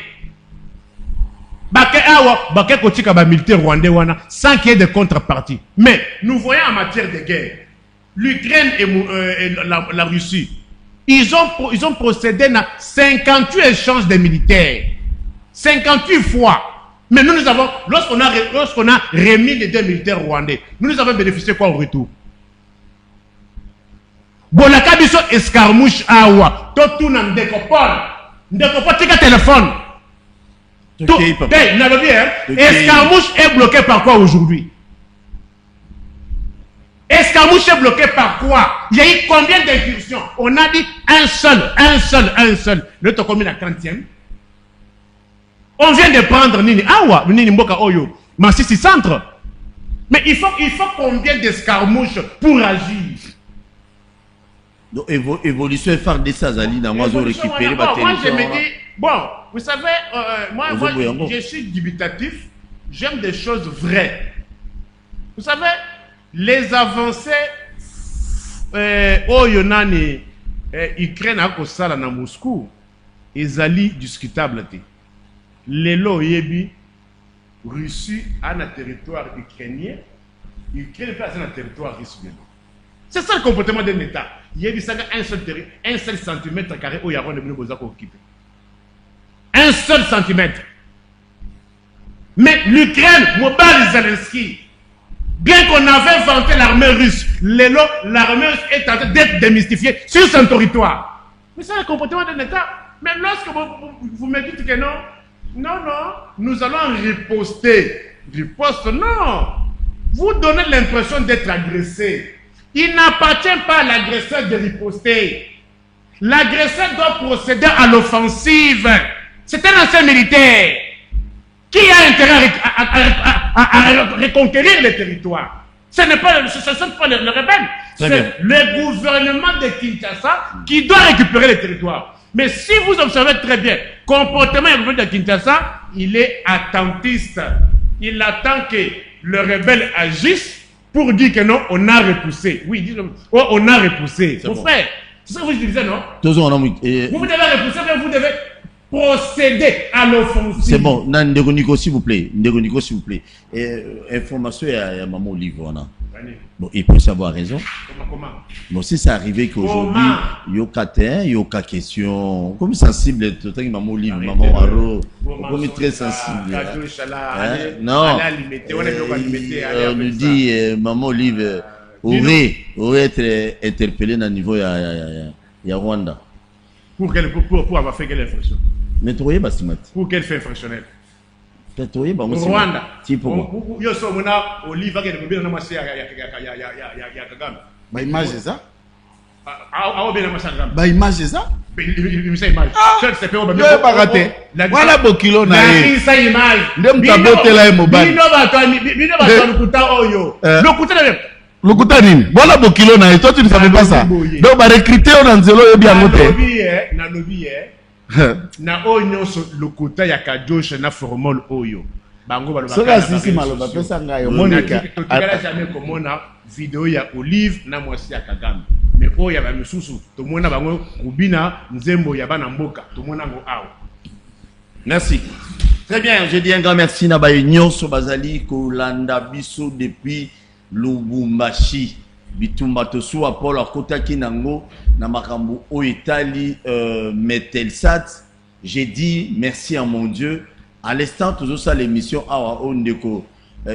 militaire rwandais sans qu'il y ait de contrepartie. Mais nous voyons en matière de guerre, l'Ukraine et la Russie, ils ont procédé à 58 échanges de militaires. 58 fois. Mais nous avons, lorsqu'on a remis les 2 militaires rwandais, nous avons bénéficié quoi au retour? Bon, la cabiso escarmouche awa, tout n'a pas tika téléphone. Escarmouche est bloqué par quoi aujourd'hui? Escarmouche est bloqué par quoi? Il y a eu combien d'incursions? On a dit un seul. Le tokomi la 30e. On vient de prendre Nini Awa, Nini Mboka Oyo, Massissi Centre. Mais il faut combien d'escarmouches pour agir?
Donc, évolution phare de Sazali, dans moi, j'ai récupéré ma
moi, je me dis, bon, vous savez, moi je suis dubitatif, j'aime des choses vraies. Vous savez, les avancées, Oyonani, Ukraine a kosala na Moscou, ezali discutable. Lelo yebi, Russie a un territoire ukrainien, Ukraine fait un territoire russe. C'est ça le comportement d'un État. Il y a un seul centimètre carré où il y a un occupé. Un seul centimètre. Mais l'Ukraine, Mobile Zelensky, bien qu'on avait inventé l'armée russe, l'armée russe est en train d'être démystifiée sur son territoire. Mais c'est le comportement d'un État. Mais lorsque vous me dites que non, nous allons riposter. Riposte, non. Vous donnez l'impression d'être agressé. Il n'appartient pas à l'agresseur de riposter. L'agresseur doit procéder à l'offensive. C'est un ancien militaire qui a intérêt à reconquérir les territoires. Ce ne sont pas les rebelles. C'est le gouvernement de Kinshasa qui doit récupérer les territoires. Mais si vous observez très bien, le comportement du gouvernement de Kinshasa, il est attentiste. Il attend que le rebelle agisse pour dire que non, on a repoussé. Oui, on a repoussé. Mon frère, c'est ça que vous utilisez, non? Vous devez repousser, mais vous devez procéder à l'offensive.
C'est bon. Ndegonico, s'il vous plaît. Information à Maman Olive. Bon, il peut savoir raison.
Comment?
Bon, si c'est arrivé qu'aujourd'hui, il y a question. Comme sensible, tout le temps, Maman Olive, Maman Waro, comme très sensible. Non. On nous dit, Maman Olive aurait été interpellée dans le niveau de Rwanda.
Pour avoir fait quelle infraction?
Mais tu vois,
pour quel fait infractionnel?
Rwanda.
Image ça? Image ça? Voilà bokilo na ye. Ndem tabotela e mobile. Lokuta nini? Voilà bokilo na ye. Toi tu ne savais pas ça. Donc ba recruter on nzelo yebi angote.
Na lobi na oyo nyonso lokuta ya kajosha na formol oyo. Bango baloba.
Soka sisi maloba pesa ngayo Monica.
Tukala jamais komona vidéo ya Olive na mwasi ya Kagame. Mais oyo ya bamisusu tomona bango kubina nzembo ya bana mboka tomona ngo awo.
Merci. Très bien, je dis un grand merci na ba nyonso bazali kolanda biso depuis Lubumbashi. Bitumba tosuwa Paul akotaki nango na makambo o Italie Metelsat. J'ai dit merci à mon Dieu. À l'instant toujours ça l'émission awa ondeko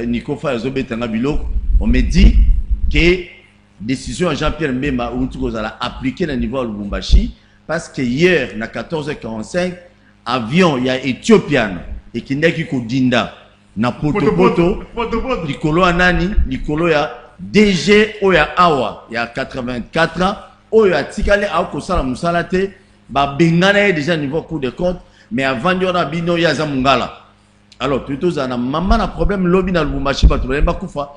Nico Fazobetanga Biloko. On me dit que décision à Jean-Pierre Mbemba ou tout ça appliqué dans le niveau de Lubumbashi parce que hier à 14h45 avion il y a Ethiopian et qui n'est qu'au Dinda na Poto Nicolo Anani Nicolo ya DG Oya Awa il y a 84 ans Oya Tikale Aoko Sala Musalate ba bengana déjà niveau coup de compte mais avant il y aura bino ya Zamungala alors plutôt ça na maman a problème lobby na Lubumbashi ba problème ba kufa.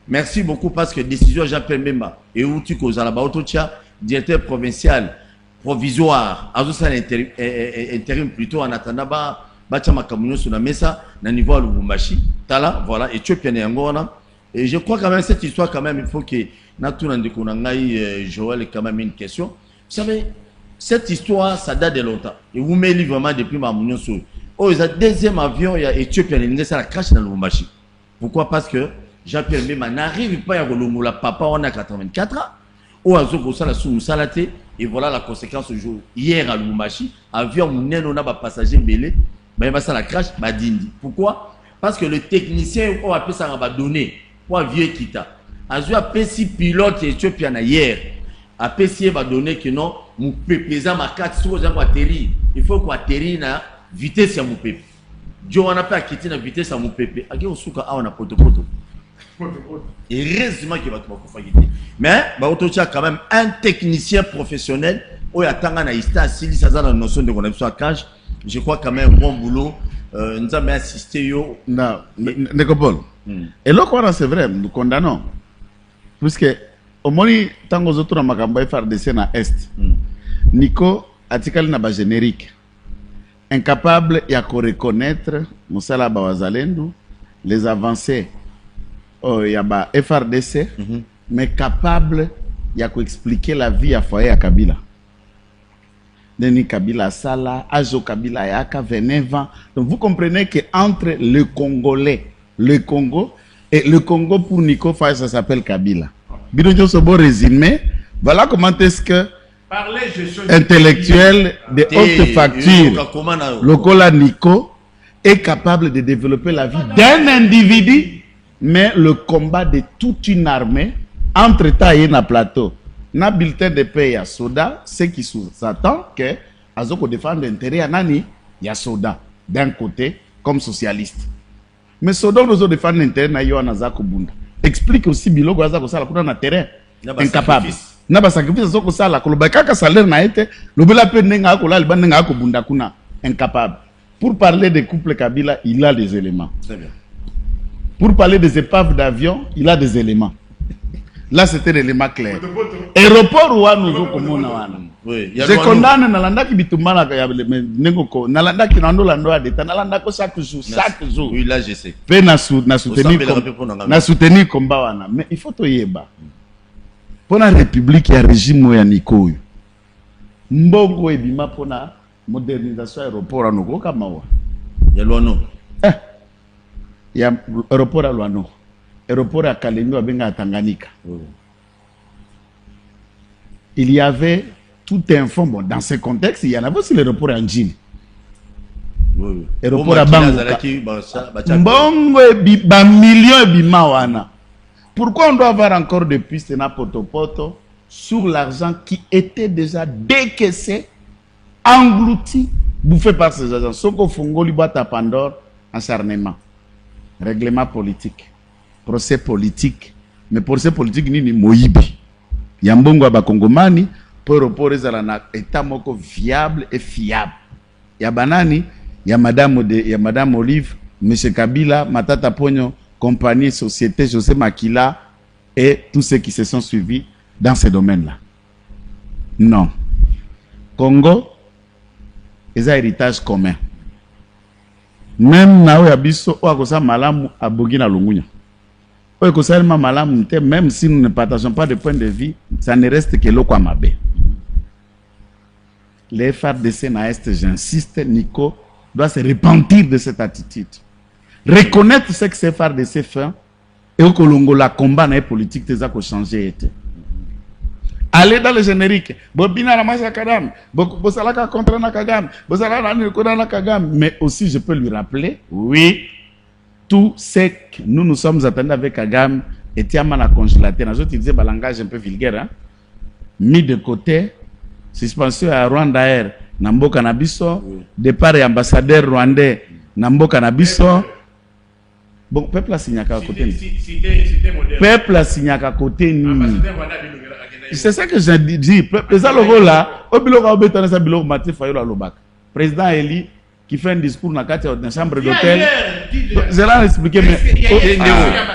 Merci beaucoup parce que décision Jean-Pierre Mbemba et où tu causes à la Baotocha, directeur provincial provisoire, à intérim plutôt en attendant Bachama Kamunyo sur la mesa, na niveau à Lubumbashi, Tala, voilà, Éthiopien et Angona. Et je crois quand même cette histoire quand même il faut que Natuna Ndekonangai Joël ait quand même une question. Vous savez, cette histoire ça date de longtemps. Et vous mettez vraiment depuis ma Mounio sur Oh, le deuxième avion, il y a Éthiopie, il y a la crash dans le Lubumbashi. Pourquoi? Parce que Jean-Pierre Mbemba n'arrive pas à Rolongola, papa, on a 84 ans. Ou à Zokosala sous Salate, et voilà la conséquence du jour. Hier à Lubumbashi, avion, on a un passager mêlé, il va la crash, dindi. Pourquoi? Parce que le technicien, on a appelé ça, va donner, pour vieux Kita. Azu a pesi pilote éthiopien hier. A pesi va donner que non, mon pépé, ma carte, si vous avez atterri, il faut qu'on atterrit na vitesse à mon pépé. Dieu on a pas quitter la vitesse à mon pépé. A qui on souka a on a poto. Et heureusement qu'il va te faire. Mais bah auto quand même un technicien professionnel. Oh ya tanga na ista si ça dans la notion de connexion à cage. Je crois quand même un bon boulot. Nous avons assisté yo.
Non, Nekopol. Et là quoi c'est vrai, nous condamnons. Puisque au moins tant que autres makambo FARDC na est. Nico atikali na ba générique. Incapable ya ko reconnaître musala ba wazalendo les avancées ya ba FARDC mais capable ya ko expliquer la vie à foyer à Kabila. Denis Kabila Sala, Ajo Kabila Yaka, Veneva. Donc vous comprenez que entre le Congolais, le Congo et le Congo pour Nico Faye, ça s'appelle Kabila. Bidonjo Sobo résumé, voilà comment est-ce que intellectuel de haute facture, Lokola Nico est capable de développer la vie d'un individu, mais le combat de toute une armée entre taille na plateau. Na bulletin de paix ya soda, ceux qui s'attendent que Azoko défendre l'intérêt à nani ya soda d'un côté comme socialiste. Mais soda nous défendre l'intérêt na yo Azako Bunda. Explique aussi bilogo Azako sala kuna na terrain incapable. Na ba sacrifice Azoko sala ko ba kaka salaire na été le bela pe nenga ko la liba nenga ko Bunda kuna incapable. Pour parler des couples Kabila, il a des éléments.
Très bien.
Pour parler des épaves d'avion, il a des éléments. Là, c'était l'élément clair. Aéroport ou nous je condamne Nalanda qui bitumana nengoko Nalanda qui nando lando a d'état Nalanda ko chaque jour.
Oui, là je sais.
Pe na soutenir combat wana. Mais il faut to yeba. Pour la République ya régime ya Nikoyo. Mbongo ebima pona modernisation aéroport anoko kama wa.
Ya Luano.
Ya aéroport à Luano. Aéroport à Kalemi à Tanganyika. Il y avait tout un fond. Bon, dans ce contexte, il y en avait aussi l'aéroport à Njili. Aéroport à Bangoka. Mbongo ba millions bimawana. Pourquoi on doit avoir encore des pistes na poto sur l'argent qui était déjà décaissé, englouti, bouffé par ces agents. Soko Fongoli Bata Pandore, acharnement. Règlement politique. Procès politique. Mais procès politique ni moyibi. Yambongo ba Kongomani pour reposer na état moko viable et fiable. Ya banani, ya madame Olive, monsieur Kabila, Matata Ponyo, compagnie, société, José Makila et tous ceux qui se sont suivis dans ces domaines-là. Non. Congo, ils ont un héritage commun. Même na yabiso o akosa malamu abogina lungunya. O akosa malamu te, même si nous ne partageons pas de point de vue, ça ne reste que l'eau mabe. Les FARDC na est, j'insiste, Nico doit se repentir de cette attitude. Reconnaître ce que ces FARDC fait et au Colongo la combat na politique des a changer été. Allez dans le générique. Bobina la macha Kagame. Bosalaka contre na Kagame. Bosalaka na Kagame. Mais aussi, je peux lui rappeler, oui, tout ce que nous sommes attendus avec Kagame était à la congélateur. Je utilisais un langage un peu vulgaire. Hein? Mis de côté, suspension à Rwanda Air, Nambo Canabiso, départ et ambassadeur rwandais, Nambo Canabiso. Bon, peuple a signé à côté. Peuple a signé à côté. C'est ça que j'ai dit. Président Logo là, au biloko au béton ça biloko maté Fayola Lobak. Président Eli qui fait un discours dans la chambre d'hôtel. Je l'ai expliqué mais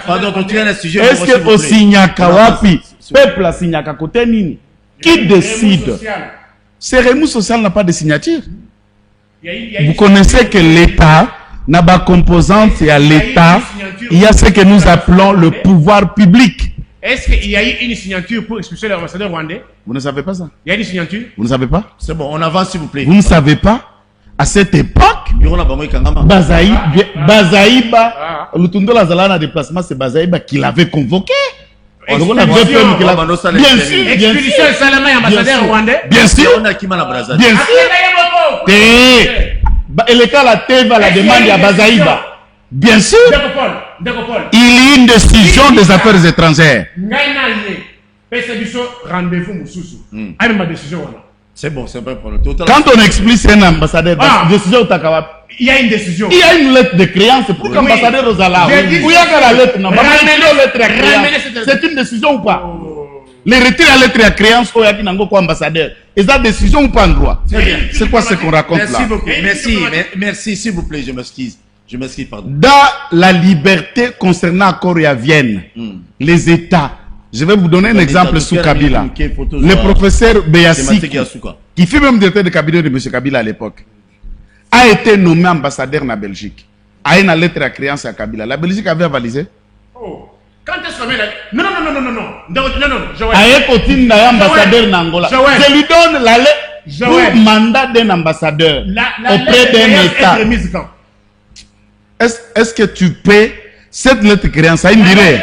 pardon, continuez le sujet.
Est-ce que au Signaka wapi peuple a signé à côté nini? Qui décide? Ce remous social n'a pas de signature. Vous connaissez que l'État n'a pas composante et à l'État, il y a ce que nous appelons le pouvoir public.
Est-ce qu'il y a eu une signature pour expulser l'ambassadeur rwandais?
Vous ne savez pas ça?
Il y a une signature?
Vous ne savez pas?
C'est bon, on avance s'il vous plaît.
Vous ne savez pas? À cette époque,
bureau na bango ikangama.
Bazaïba, Lutundo la Zalana déplacement, c'est Bazaïba qui l'avait convoqué. Bien sûr,
expédition et Salama et ambassadeur rwandais.
Bien sûr.
On a qui m'a la Brazzaville.
Bien sûr. Et le cas la Teva la demande à Bazaïba. Bien sûr. Il y a une décision des affaires étrangères.
Rendez-vous Moussoussou. Avec ma décision.
C'est bon, c'est pas pour le
Quand on explique un ambassadeur, décision
il y a une décision.
Il y a une lettre de créance pour qu'ambassadeur Rosala. Où il y a la lettre, non, c'est une décision ou pas? Les retirer la lettre de créance au Yakinango comme ambassadeur. Est-ce la décision ou pas en droit? C'est quoi ce qu'on raconte là?
Merci beaucoup. Merci, s'il vous plaît, je m'excuse. Je m'excuse, pardon.
Dans la liberté concernant l'accord à Vienne, les États, je vais vous donner un exemple sous Kabila. Le professeur Beyassi, qui fut même directeur de cabinet de M. Kabila à l'époque, a été nommé ambassadeur en Belgique. A une lettre à créance à Kabila. La Belgique avait avalisé.
Oh. Quand est-ce qu'on met la... Non.
Ambassadeur en Angola. Je lui donne la lettre pour mandat d'un ambassadeur auprès d'un État. Est-ce que tu paies cette lettre de créance à une durée?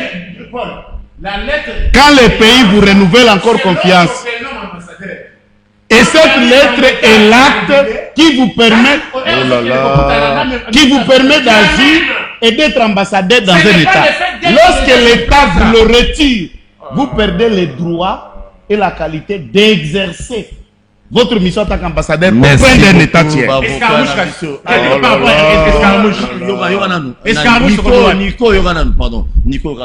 Quand les pays vous renouvellent encore confiance. Et cette lettre est l'acte qui vous permet, d'agir et d'être ambassadeur dans un État. Lorsque l'État vous le retire, vous perdez les droits et la qualité d'exercer votre mission en tant qu'ambassadeur auprès d'un État tiers.
Nico,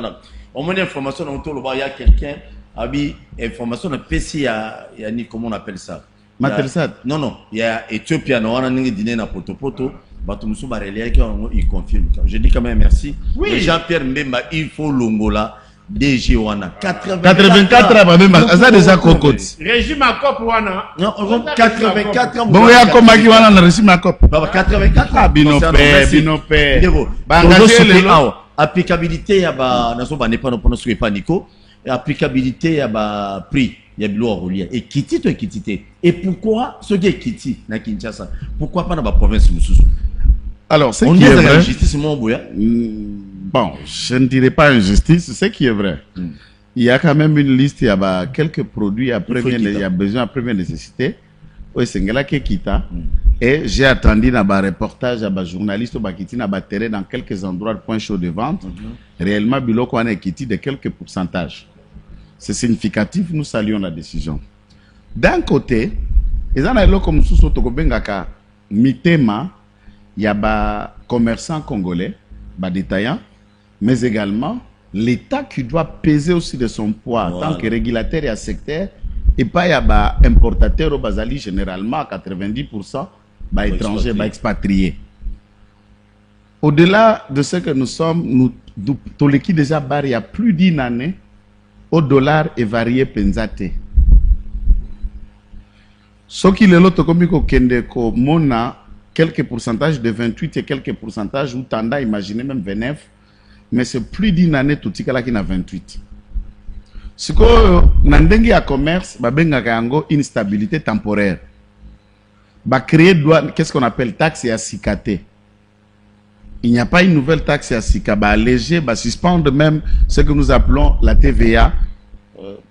on m'a dit information autour il y a quelqu'un a mis information de PC à comment on appelle ça?
Matelsat.
Non, il y a Éthiopie, on a un dîner à Poto. Batumoussou Barelia il confirme. Je dis quand même merci. Oui. Jean-Pierre Mbemba, il faut Longola, DG Wana.
84 ans, même ça déjà cocotte.
Régime à COP Wana.
Non, 84 ans.
Bon, il y a comme qui Wana le régime à COP.
84 ans.
Binopé.
Applicabilité, il y a Naso Banepa, non, pas Nico. Applicabilité, il y a prix. Il y a Bilo Rolia. Et Kiti, toi, Kitité. Et pourquoi ce qui est Kiti, na Kinshasa? Pourquoi pas dans la province de Moussoussou?
Alors, c'est qui est vrai. Bon, je ne dirais pas injustice, c'est ce qui est vrai. Il y a quand même une liste, il y a quelques produits à il y a besoin à première nécessité. Oui, c'est là qui est Et j'ai attendu dans un reportage à un journaliste qui a terrain dans quelques endroits de points chauds de vente. Réellement, Biloko a quitté de quelques pourcentages. C'est significatif, nous saluons la décision. D'un côté, ils ont comme sous Tokobengaka, Mitema, il y a des commerçants congolais, des détaillants, mais également l'État qui doit peser aussi de son poids en tant que régulateur et secteur, et pas il y a des importateurs au Basali généralement à 90% étrangers, expatriés. Au-delà de ce que nous sommes, tout l'équipe déjà barré il y a plus d'une année, au dollar est varié penzate. Ce qui est l'autre comme ko mona quelques pourcentages de 28 et quelques pourcentages ou tanda imaginer même 29, mais c'est plus d'une année tout ce qui a 28. Ce que nandenge à commerce babenga kango instabilité temporaire. Ba créer douane, qu'est-ce qu'on appelle taxe et acicate. Il n'y a pas une nouvelle taxe à Sika, alléger, suspendre même ce que nous appelons la TVA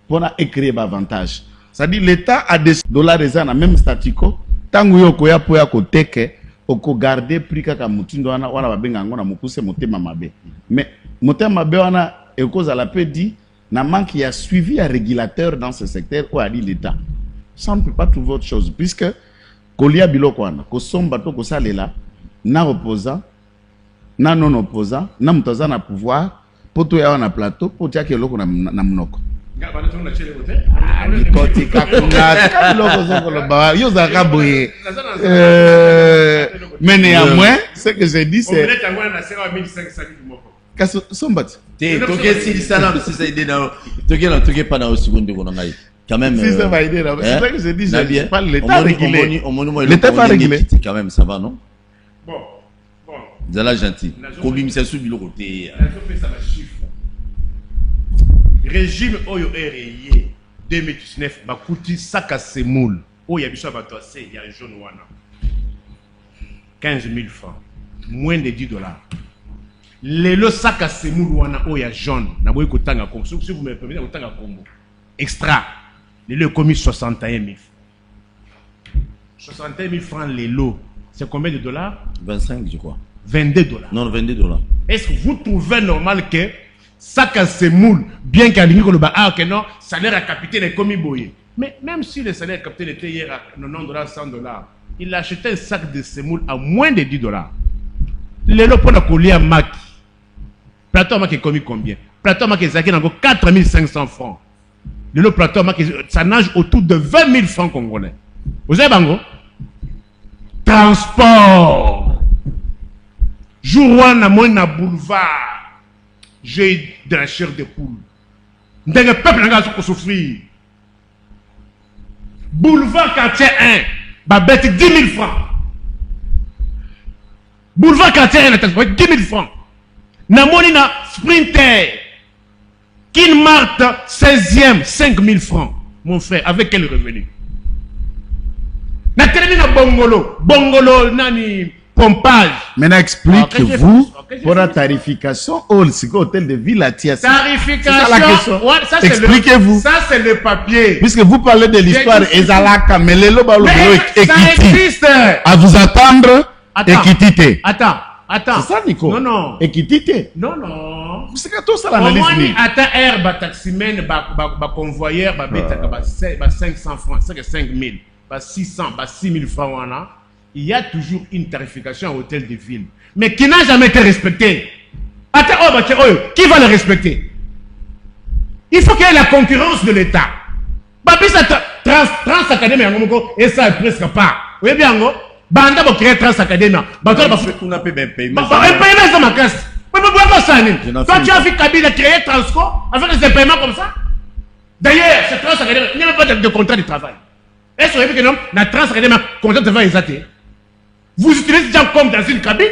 pour écrire davantage. C'est-à-dire l'État a des dollars dans même statico, tant que vous avez côté que vous garder prix kaka mutindo wana babenga ngona mukuse motema mabe. Mais motema mabe wana et cause à la peu dit n'a manque il y a suivi un régulateur dans ce secteur ou a dit l'État. Ça ne peut pas trouver autre chose puisque kolia biloko wana ko somba to ko salela na opposant na non opposant na mutaza na pouvoir poto ya na plateau poto ya keloko na mnoko koti kakuna loko zoko lo ba yo za kaboye mais néanmoins ce que j'ai dit c'est kaso sombati
te toke si sana si ça idée na toke pas na au seconde ko ngai quand même
si ça va aider là c'est ça que j'ai dit je parle l'état régulé l'état pas régulé
quand même ça va non
bon
Zala gentil. Kobi misa sou bilo côté.
Régime oyo RIE 2019 bakuti saka semoule. Oya biso bato ase ya jaune wana. 15 000 francs. Moins de 10 $. Lelo sac à semoule wana oya jaune. Na boy kotanga kombo. Si vous me permettez kotanga kombo. Extra. Lelo commis 61 000 francs. 61 000 francs lelo. C'est combien de dollars?
25, je crois.
22 $.
Non, 22 $.
Est-ce que vous trouvez normal que sac à semoule, bien qu'à l'unique que non, salaire à capitaine est commis boyer. Mais même si le salaire à capitaine était hier à 90 $, 100 $, il achetait un sac de semoule à moins de 10 $. Le lot pour la coller à Mac. Plateau Mac est commis combien? Plateau Mac est encore 4 500 francs. Le lot plateau Mac, ça nage autour de 20 000 francs congolais. Vous savez, Bango? Transport. Jour où on a boulevard, j'ai de la chair de poule. Le peuple n'a pas souffrir. Boulevard quartier 1, bah bête 10 000 francs. Boulevard quartier 1, 10 000 francs. Namoni na Sprinter, Kinmart 16e, 5 000 francs. Mon frère, avec quel revenu? Na télé na Bongolo, nani. Pompage.
Maintenant, expliquez-vous pour la tarification au hôtel de ville à Tia.
Tarification.
Expliquez-vous.
Ça, c'est le papier.
Puisque vous parlez de l'histoire, Ezalaka, mais le lobalo
ça existe.
À vous attendre, Ekitite.
Attends.
C'est ça, Nico?
Non.
Ekitite.
Non.
C'est que tout ça, l'analyse.
Attends, air, taximène, convoyeur, 500 francs, c'est 5 000, 600, 6 000 francs, il y a toujours une tarification à hôtel de ville. Mais qui n'a jamais été respectée. Attends, qui va le respecter? Il faut qu'il y ait la concurrence de l'État. Trans-Académie, et ça est presque pas. Vous voyez bien, Banda va créer Trans-Académie.
On a payé un paiement.
Un paiement, ça m'a cassé. Toi, tu as vu Kabila créer Transco avec des paiements comme ça? D'ailleurs, ce Trans-Académie, il n'y a même pas de contrat de travail. Est-ce que vous avez vu que non, la Trans-Académie, contrat de travail est. Vous utilisez déjà comme dans une cabine,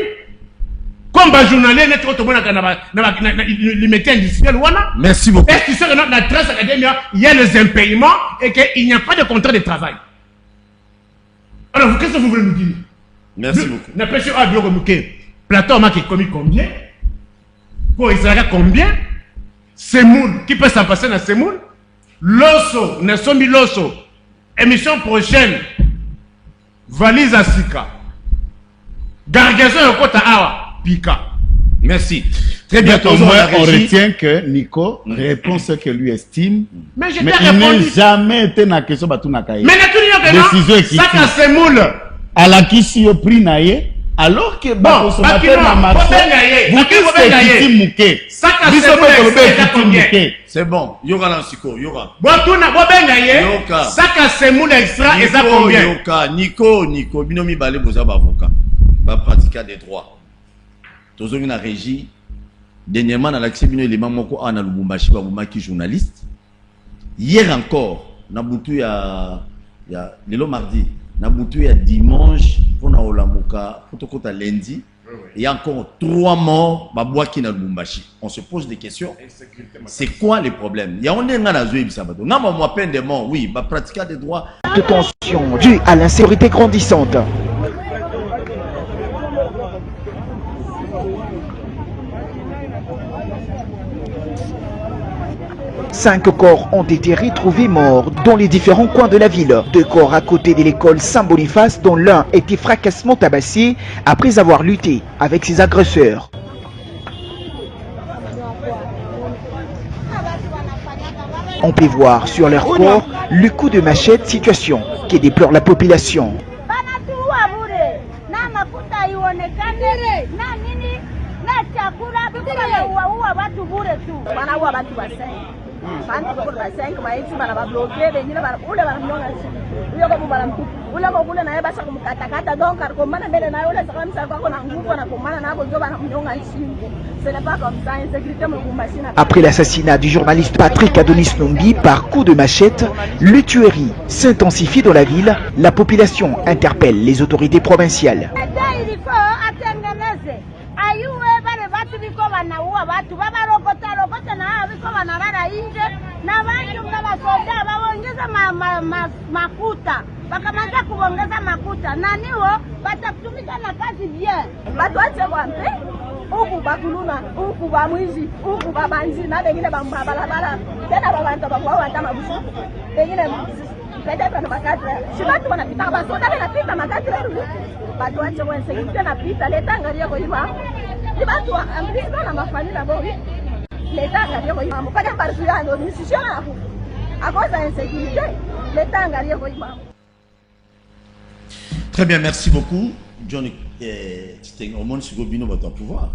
comme un journalier, le métier industriel.
Merci beaucoup.
Est-ce que sur la Trans-Académie, il y a les impayements et qu'il n'y a pas de contrat de travail? Alors, qu'est-ce que vous voulez nous dire?
Merci beaucoup.
N'a pas sûr à dire que Plateau qui est commis combien? Pour Israël combien? Semoul, qui peut s'en passer dans Semoul? Loso, Nesombi Loso. Émission prochaine. Valise à Sika. Gargaison et Kota Awa. Pika.
Merci. Très bientôt,
au moins, on retient que Nico répond ce que lui estime.
Mais il
n'a jamais été dans la question de Batunakaye.
Mais il
décision équitée.
Ça, c'est Semoul.
À la qui au prix naïe. Alors que
bon,
c'est bon, il y aura l'ansico, il y aura. Nico, binomi balé boza avocat. Va pratiquer des droits. Tous une régie. Dernièrement, dans l'accès bino élément moko ana Lubumbashi babumaki journaliste. Hier encore, nabutu ya lelo mardi, nabutu ya dimanche pour na olamuka pour lundi. Il y a encore 3 morts babwaki na Lubumbashi. On se pose des questions. C'est quoi les problèmes? Il y a on est dans la zone sabato. Non, moi peine des morts, oui, va pratiquer des droits.
De tension due à l'insécurité grandissante. Cinq corps ont été retrouvés morts dans les différents coins de la ville. 2 corps à côté de l'école Saint-Boniface, dont l'un était fracassement tabassé après avoir lutté avec ses agresseurs. On peut voir sur leur corps le coup de machette, situation qui déplore la population. Après l'assassinat du journaliste Patrick Adonis Nombi par coup de machette, le tuerie s'intensifie dans la ville. La population interpelle les autorités provinciales.
Wakamata kuongeza makuta. Nani wo watatumika na kazi bien. Watu wache wampe. Huku bakuluna, huku bamwizi, huku babanzi na wengine bambalabala. Tena babantu bakwa watama buso. Wengine peut-être na makadre. Si watu wanapita basoda wanapita makadre. Watu wache wensekirite na pita leta angalia kwa hiyo. Ni watu ambao na mafamila boi. Leta angalia kwa hiyo. Kwa parti ya ndo decision hapo. À cause de l'insécurité, l'État a gagné.
Très bien, merci beaucoup. John, au monde, c'est que votre pouvoir.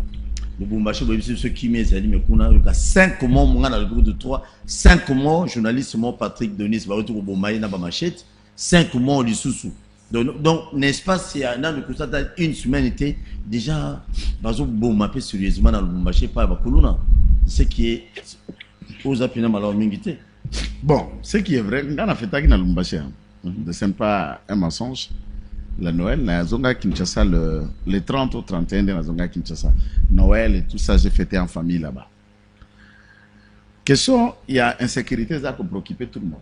Le Bumbashi, ceux qui m'ont dit, mais qu'on a 5 mois, on a le groupe de 3, 5 mois, journaliste, moi, Patrick Denis, va retourner au Bombaye, n'a pas machette, 5 mois, on dit sous-sous. Donc, n'est-ce pas, si un an de constat, une semaine était déjà, par exemple, bon, m'appelle sérieusement dans le Bumbashi, pas à Bakuluna. Ce qui est aux appels malheur mingité.
Bon, ce qui est vrai, on a fait ça dans Lumbashi. Ce n'est pas un mensonge. La Noël, la Zonga Kinshasa, le 30 au 31 de la Zonga Kinshasa. Noël et tout ça, j'ai fêté en famille là-bas. Question, il y a insécurité, ça peut préoccuper tout le monde.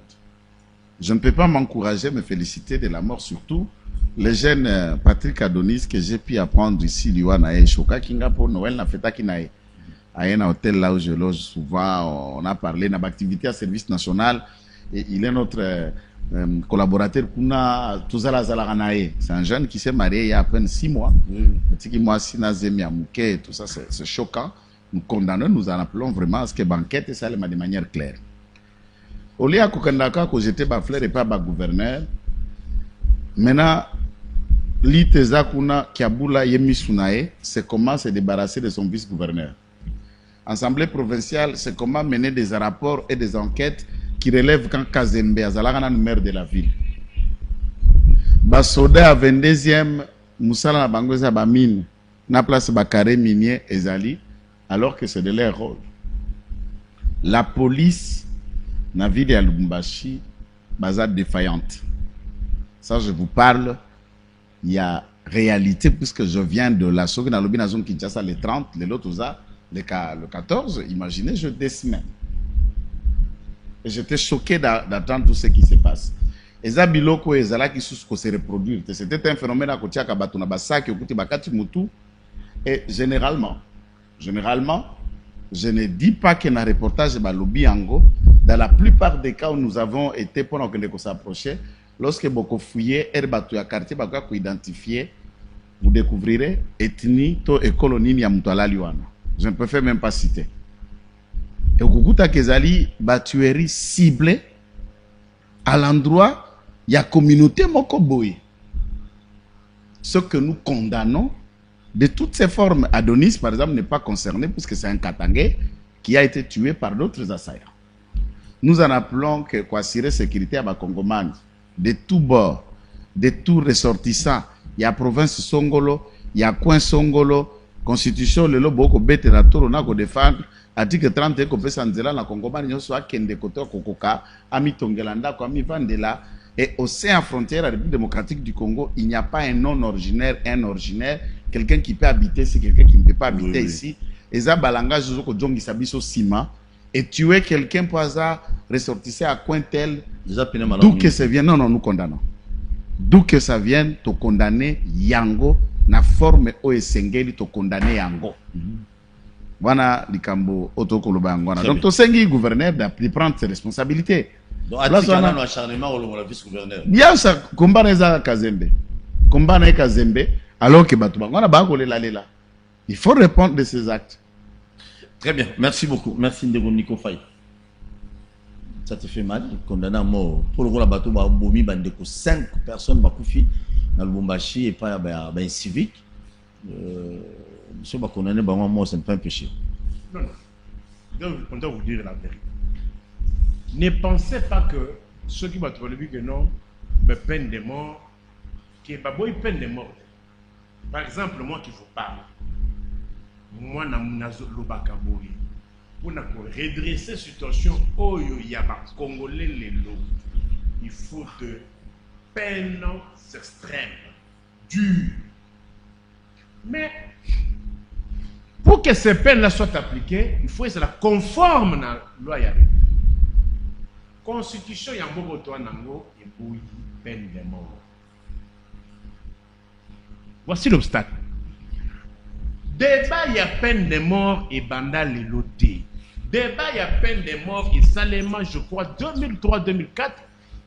Je ne peux pas m'encourager, me féliciter de la mort, surtout les jeunes Patrick Adonis que j'ai pu apprendre ici, Liwana et Shoka Kinga pour Noël, n'a fait ça qui n'a à un hôtel là où je loge souvent, on a parlé d'une activité à service national et il est notre collaborateur Kuna Tuzala Zalaranae. C'est un jeune qui s'est marié il y a à peine 6 mois. Moi, tout ça, c'est choquant. Nous condamnons, nous en appelons vraiment à ce que banquette et ça de manière claire. Au lieu de Kokandaka, que j'étais bafleur et pas gouverneur, maintenant, l'Iteza Kuna Kiabula Yemi Sunae, c'est comment se débarrasser de son vice-gouverneur. Assemblée provinciale, c'est comment mener des rapports et des enquêtes qui relèvent quand Kazembe, Azalagana, le maire de la ville. Basoda à 22e, Moussala na Bangoza Bamine, na place Bakare minier Ezali, alors que c'est de leur rôle. La police, na ville de Lubumbashi, baza défaillante. Ça, je vous parle, il y a réalité, puisque je viens de la Sogue, dans le zone Kinshasa, le 30, le Lotoza, le 14, imaginez, je décimais. Et j'étais choqué d'attendre tout ce qui se passe. Et ça, biloko, et ça, qui se reproduire. C'était un phénomène à côté de Batuna Basak, et généralement, je ne dis pas qu'il y a un reportage de Lobby Ango. Dans la plupart des cas où nous avons été pendant que nous s'approchait, lorsque beaucoup fouillé, Herbatou quartier, beaucoup identifié, vous découvrirez ethnie et colonie Yamutala Liwana. Je ne peux même pas citer. Et au Kukuta Kezali, tuerie ciblée à l'endroit, il y a communauté Mokoboy. Ce que nous condamnons, de toutes ces formes, Adonis, par exemple, n'est pas concerné puisque c'est un Katangé qui a été tué par d'autres assaillants. Nous en appelons que Kwasire sécurité à Bakongoman, de tous bords, de tous ressortissants. Il y a province Songolo, il y a coin Songolo, constitution, le lobo, bête la tour, on a qu'à défendre. Article 30, qu'on peut s'en dire, la Congoman, il y a Kende Koto, Kokoka, Ami Tongelanda, Ami Vandela. Et au sein frontière de la République démocratique du Congo, il n'y a pas un non-originaire, un originaire, quelqu'un qui peut habiter ici, quelqu'un qui ne peut pas habiter ici. Et ça, Balanga, Josoko Djongi Sabiso Sima, et tuer quelqu'un pour hasard, ressortissait à Cointel, d'où que ça vienne, non, nous condamnons. D'où que ça vienne, te condamner Yango, na forme OSNG, te condamner Yango. Voilà, Likambo, Otokoloba. Donc, tu sais, le gouverneur de prendre ses responsabilités.
Donc, à ce moment-là, acharnement au vice-gouverneur.
Il y a ça, combat à Kazembe. Combat à Kazembe, alors que Batouba, on a bacolé là. Il faut répondre de ces actes.
Très bien, merci beaucoup. Merci Ndego Nico Faye. Ça te fait mal, condamné à mort. Pour le coup, la Batouba, Bomi, Bandeko, 5 personnes, Bakoufi, dans le Bombashi, et pas un civique. Monsieur Bakonane, moi, c'est pas un péché.
Non. On doit vous dire la vérité. Ne pensez pas que ceux qui vont trouver que non, mais peine de mort, qui est pas beau, peine de mort. Par exemple, moi qui vous parle, moi, pour redresser la situation, il y a des Congolais, il faut de peine extrême, dure. Mais pour que ces peines-là soient appliquées, il faut que cela conforme à la loi. Constitution ya mboko to nango eboyi peine de mort. Voici l'obstacle. Débat, il y a peine de mort et banda les lotés. Débat, il y a peine de mort et seulement, je crois, 2003-2004,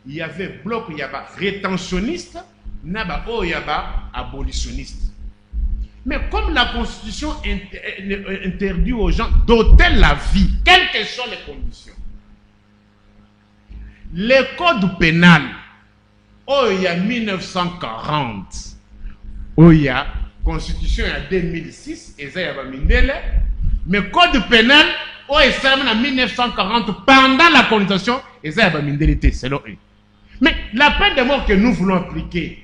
il y avait bloc, il y avait rétentionniste, il y avait abolitionniste. Mais comme la Constitution interdit aux gens d'ôter la vie, quelles que soient les conditions, le code pénal, il y a 1940, il y a Constitution il y a 2006, et ça y a Mindele, mais code pénal, il y a 1940, pendant la colonisation, et ça y a Mindele, selon eux. Mais la peine de mort que nous voulons appliquer,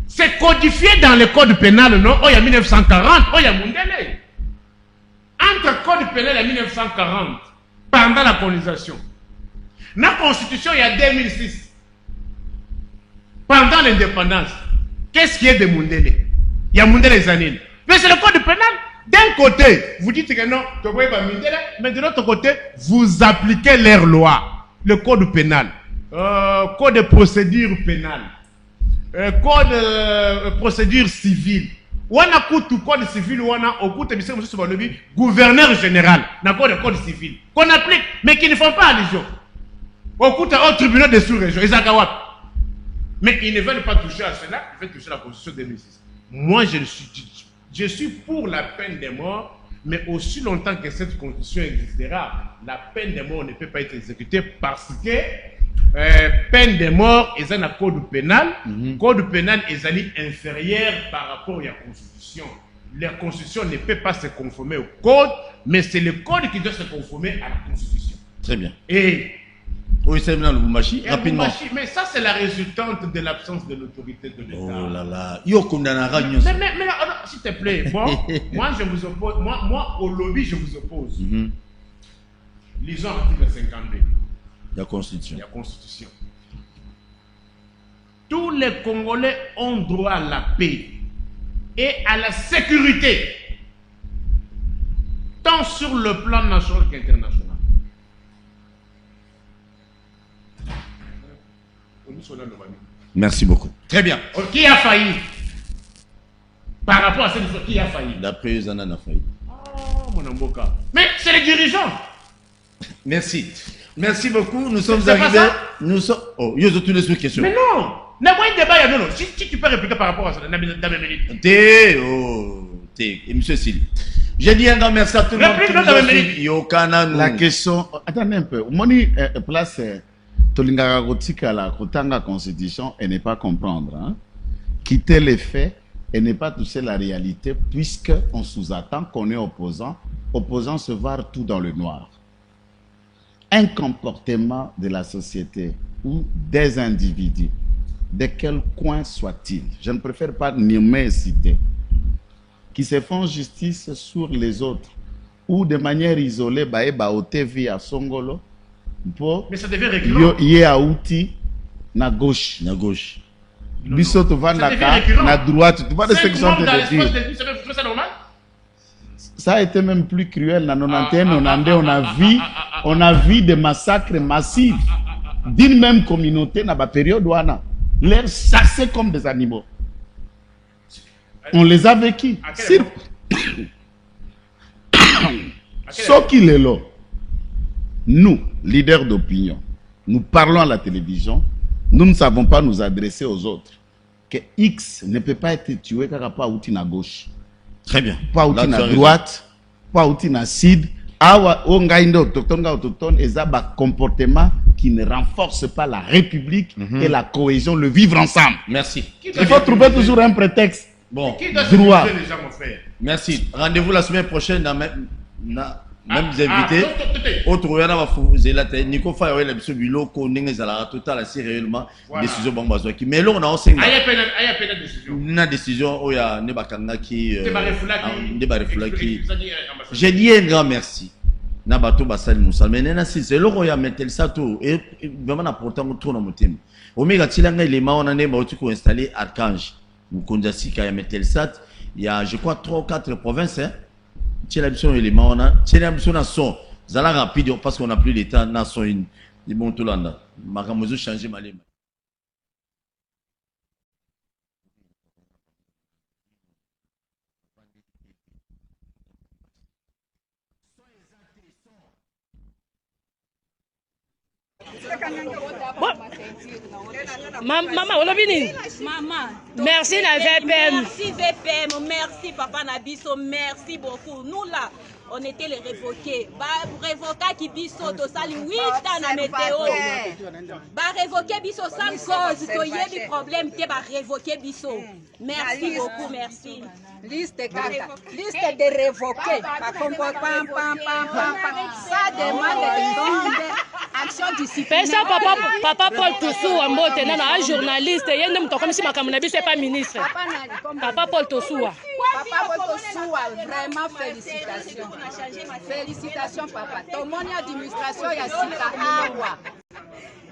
c'est codifié dans le code pénal, non? Il y a 1940, il y a Mindele. Entre code pénal et 1940, pendant la colonisation, la Constitution il y a 2006, pendant l'indépendance, qu'est-ce qui est de Mindele? Il y a Mindele Zanine. Mais c'est le code pénal. D'un côté, vous dites que non, mais de l'autre côté, vous appliquez leur loi, le code pénal, code de procédure pénale, code de procédure civile. On a tout code civil, on a au gouverneur général, on a code civil, qu'on applique, mais qui ne font pas allusion. Au tribunal de sous-région, mais ils ne veulent pas toucher à cela, ils veulent toucher à la Constitution de 2006. Moi, je suis pour la peine de mort, mais aussi longtemps que cette Constitution existera, la peine de mort ne peut pas être exécutée parce que peine de mort est un code pénal. Code pénal est inférieur par rapport à la Constitution. La Constitution ne peut pas se conformer au code, mais c'est le code qui doit se conformer à la Constitution.
Très bien.
Et
oui, c'est maintenant le Boumachi, rapidement.
Mais ça, c'est la résultante de l'absence de l'autorité de l'État.
Oh là là. Yo condamnera
mais s'il te plaît, bon, moi, je vous oppose. Moi, au lobby, je vous oppose. Lisons l'article 52.
La Constitution.
La Constitution. Tous les Congolais ont droit à la paix et à la sécurité, tant sur le plan national qu'international.
Merci beaucoup. Très bien.
Qui a failli? Par rapport à cette histoire, qui a failli?
D'après eux, Zanan a failli.
Oh, mon amboka. Mais c'est les dirigeants.
Merci. Merci beaucoup. Nous sommes arrivés. Nous sommes. Oh, il y a toutes les questions.
Mais non. Il y a un débat. Non. Si tu peux répliquer par rapport à ça, dans mes minutes.
Et monsieur Sili. J'ai dit un grand merci à tout le monde.
La question. Attendez un peu. Moni place. Tolingara Rotika la Kotanga Constitution et ne pas comprendre. Hein? Quitter les faits et ne pas toucher la réalité, puisqu'on sous-attend qu'on est opposant. Opposant se voir tout dans le noir. Un comportement de la société ou des individus, de quel coin soit-il, je ne préfère pas nommer et citer, qui se font justice sur les autres ou de manière isolée, au TV à Songolo.
Mais ça devient récurrent.
Il y a outil na gauche.
Na gauche.
Biso to vandaka na droite. Tu vois de ce que sont de dire.
C'est normal.
Ça a été même plus cruel. Na 91, on a vu des massacres massifs d'une même communauté dans la période où on a l'air chassés comme des animaux. On les a vécus. Ce qu'il est là. Nous, leaders d'opinion, nous parlons à la télévision, nous ne savons pas nous adresser aux autres. Que X ne peut pas être tué car pas outil à gauche.
Très bien.
Pas outil à droite, pas outil à sud. On a autochtone et ça un comportement qui ne renforce pas la République et la cohésion, le vivre ensemble.
Merci.
Il faut trouver toujours un prétexte.
Bon,
droit.
Merci. Rendez-vous la semaine prochaine dans même invités. Autre rien à faire. Nico Faye la biso bilo ko ndenge zala total assez réellement décision bango qui mais là on a aussi une décision oya ne bakanga qui ne barefula qui j'ai dit un grand merci na bato basali musal mais nena si c'est loko ya metel ça tout et vraiment important tout na mutima omega tilanga élément on a ne ba ko installer Archange Mukonja Sika ya metel sat il y a je crois 3 ou 4 provinces hein. Tiens la mission élément on a tiens la mission na son zala rapide parce qu'on n'a plus le temps na son une bon tout là makambo changer malema
Maman, maman, merci la VPM.
Merci VPM, merci Papa Nabiso, merci beaucoup. Nous là, on était les révoqués. Révoquer qui biso to sali 8 ans na météo. Révoquer biso sans cause, to yebi problème te révoquer biso. Merci beaucoup, merci.
Liste de révoquer. Ça demande une grande action disciplinaire.
Papa Paul Tossou Ambote, un journaliste, il y a un homme comme si Makamanabi c'est pas ministre. Papa Paul Tossou.
Papa Paul Tossou, vraiment félicitations. Félicitations papa. Ton mon administration ya sika awa.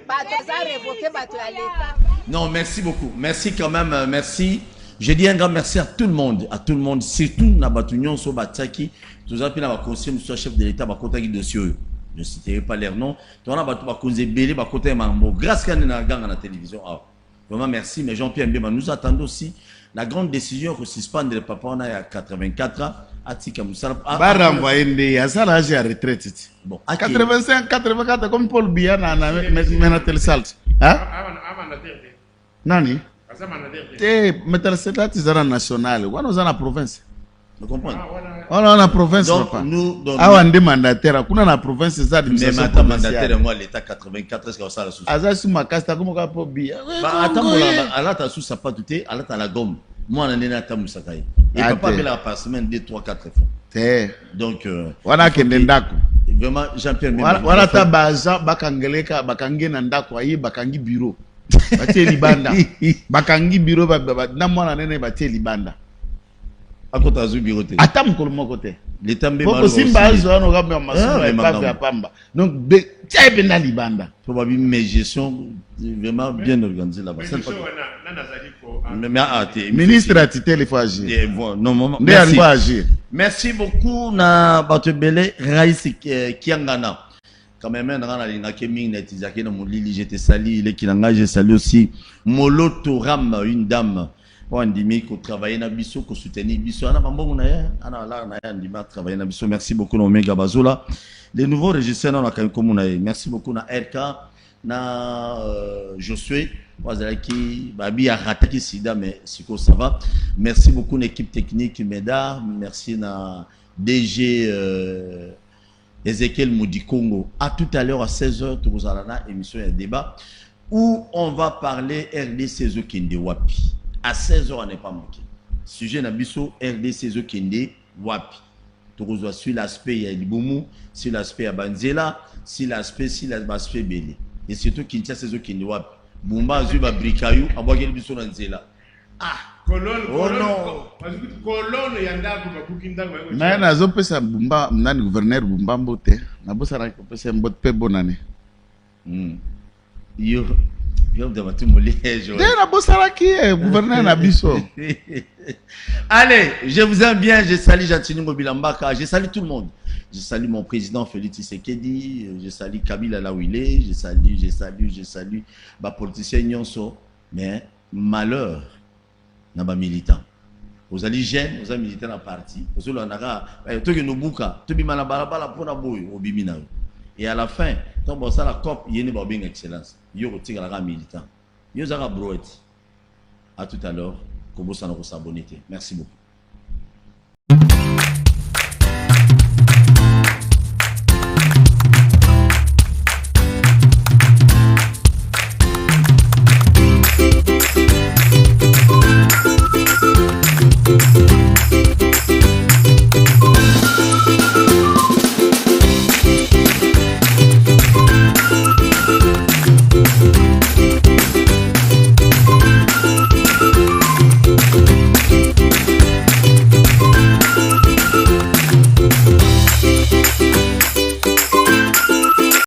Bato za révoquer bato ya l'État.
Non, merci beaucoup. Merci quand même, merci. Je dis un grand merci à tout le monde, surtout Nabatunion so Bataki, tous les gens conseiller monsieur chef de l'État bakota qui dossier. Je ne citerai pas leur nom. Tu as battu bakonze belé bakota mambo. Grâce à na gang à la télévision. Vraiment merci, mais Jean-Pierre Mbemba nous attend aussi la grande décision de suspendre le papa on a 84 ans. Atika Moussala.
Baramboyende à ça l'âge à retraite.
Bon,
85, 84 comme Paul Biya na menatel salt. Hein? Nani? Metal Salt is national. What was la province?
Vous comprenez?
On a la province.
Donc, nous,
des mandataires. Kuna na province ça
de mandataire moi l'état 84 est-ce que ça la sous?
Azasu makasta comme ka po Biya.
Attends, ala ta sous ça pas tout est, ala ta la gomme. Moi on a néna ta musakai. Et papa met la par semaine 2 3 4 fois. Donc
wana kende ndako.
Vraiment Jean-Pierre
wana ta baza bakangeleka bakangena ndako ayi bakangi bureau. Batie libanda. Bakangi bureau na mwana nene batie libanda.
Akota azu bureau te.
Ata mukolo moko te.
L'état mbé
malo. Simba azu ano ga masuma pa pamba. Donc tia benda libanda.
Probablement mes gestion vraiment bien organisée là-bas.
Ministre a tité il faut agir.
Non, merci beaucoup na Batebele Raïs Kiangana. Quand même na keming na tizaki na mulili j'étais sali il est kinanga j'ai salué aussi Moloto Ram une dame on dit ko travailler na biso ko soutenir biso ana bambongo na ya ana la na ya ndima travailler na biso merci beaucoup na Omega Bazola les nouveaux régisseurs na ka komuna merci beaucoup na RK na Josué Wazalaki babi a raté sida mais siko ça va merci beaucoup l'équipe technique Meda merci na DG Ezekiel Moudikongo. À tout à l'heure à 16h, nous allons avoir une émission et un débat où on va parler RDC Kende Wapi. À 16h, on n'est pas manqué. Sujet Nabiso, RDC Kende Wapi. Nous allons sur l'aspect Yaliboumou, sur l'aspect Abanzela, sur l'aspect Bélé. Et surtout Kinshasa Kende Wapi. Bumba Azuba Brikayou, Abouagel Biso Nanzela. Ah!
Mais nazo pesa Bumba nani gouverneur Bumba mbote na bosa na pesa mbote pe bonane
yo de batu moliejo
na bosa la qui gouverneur na biso.
Allez, je vous aime bien, je salue Jatiningo Bilambaka, je salue tout le monde. Je salue mon président Félix Tshisekedi, je salue Kabila là où il est, je salue ba politicien nyonso, mais malheur na ba militant. Vous allez jeunes, vous allez militer dans la partie. Vous allez en tout nous bouka, tout bima na balabala pour na boy au bimina. Et à la fin, quand on ça la COP, il y a une bonne excellence. Yo ko tika la militant. Yo zaka broet. À tout à l'heure, comme vous s'abonner. Merci beaucoup.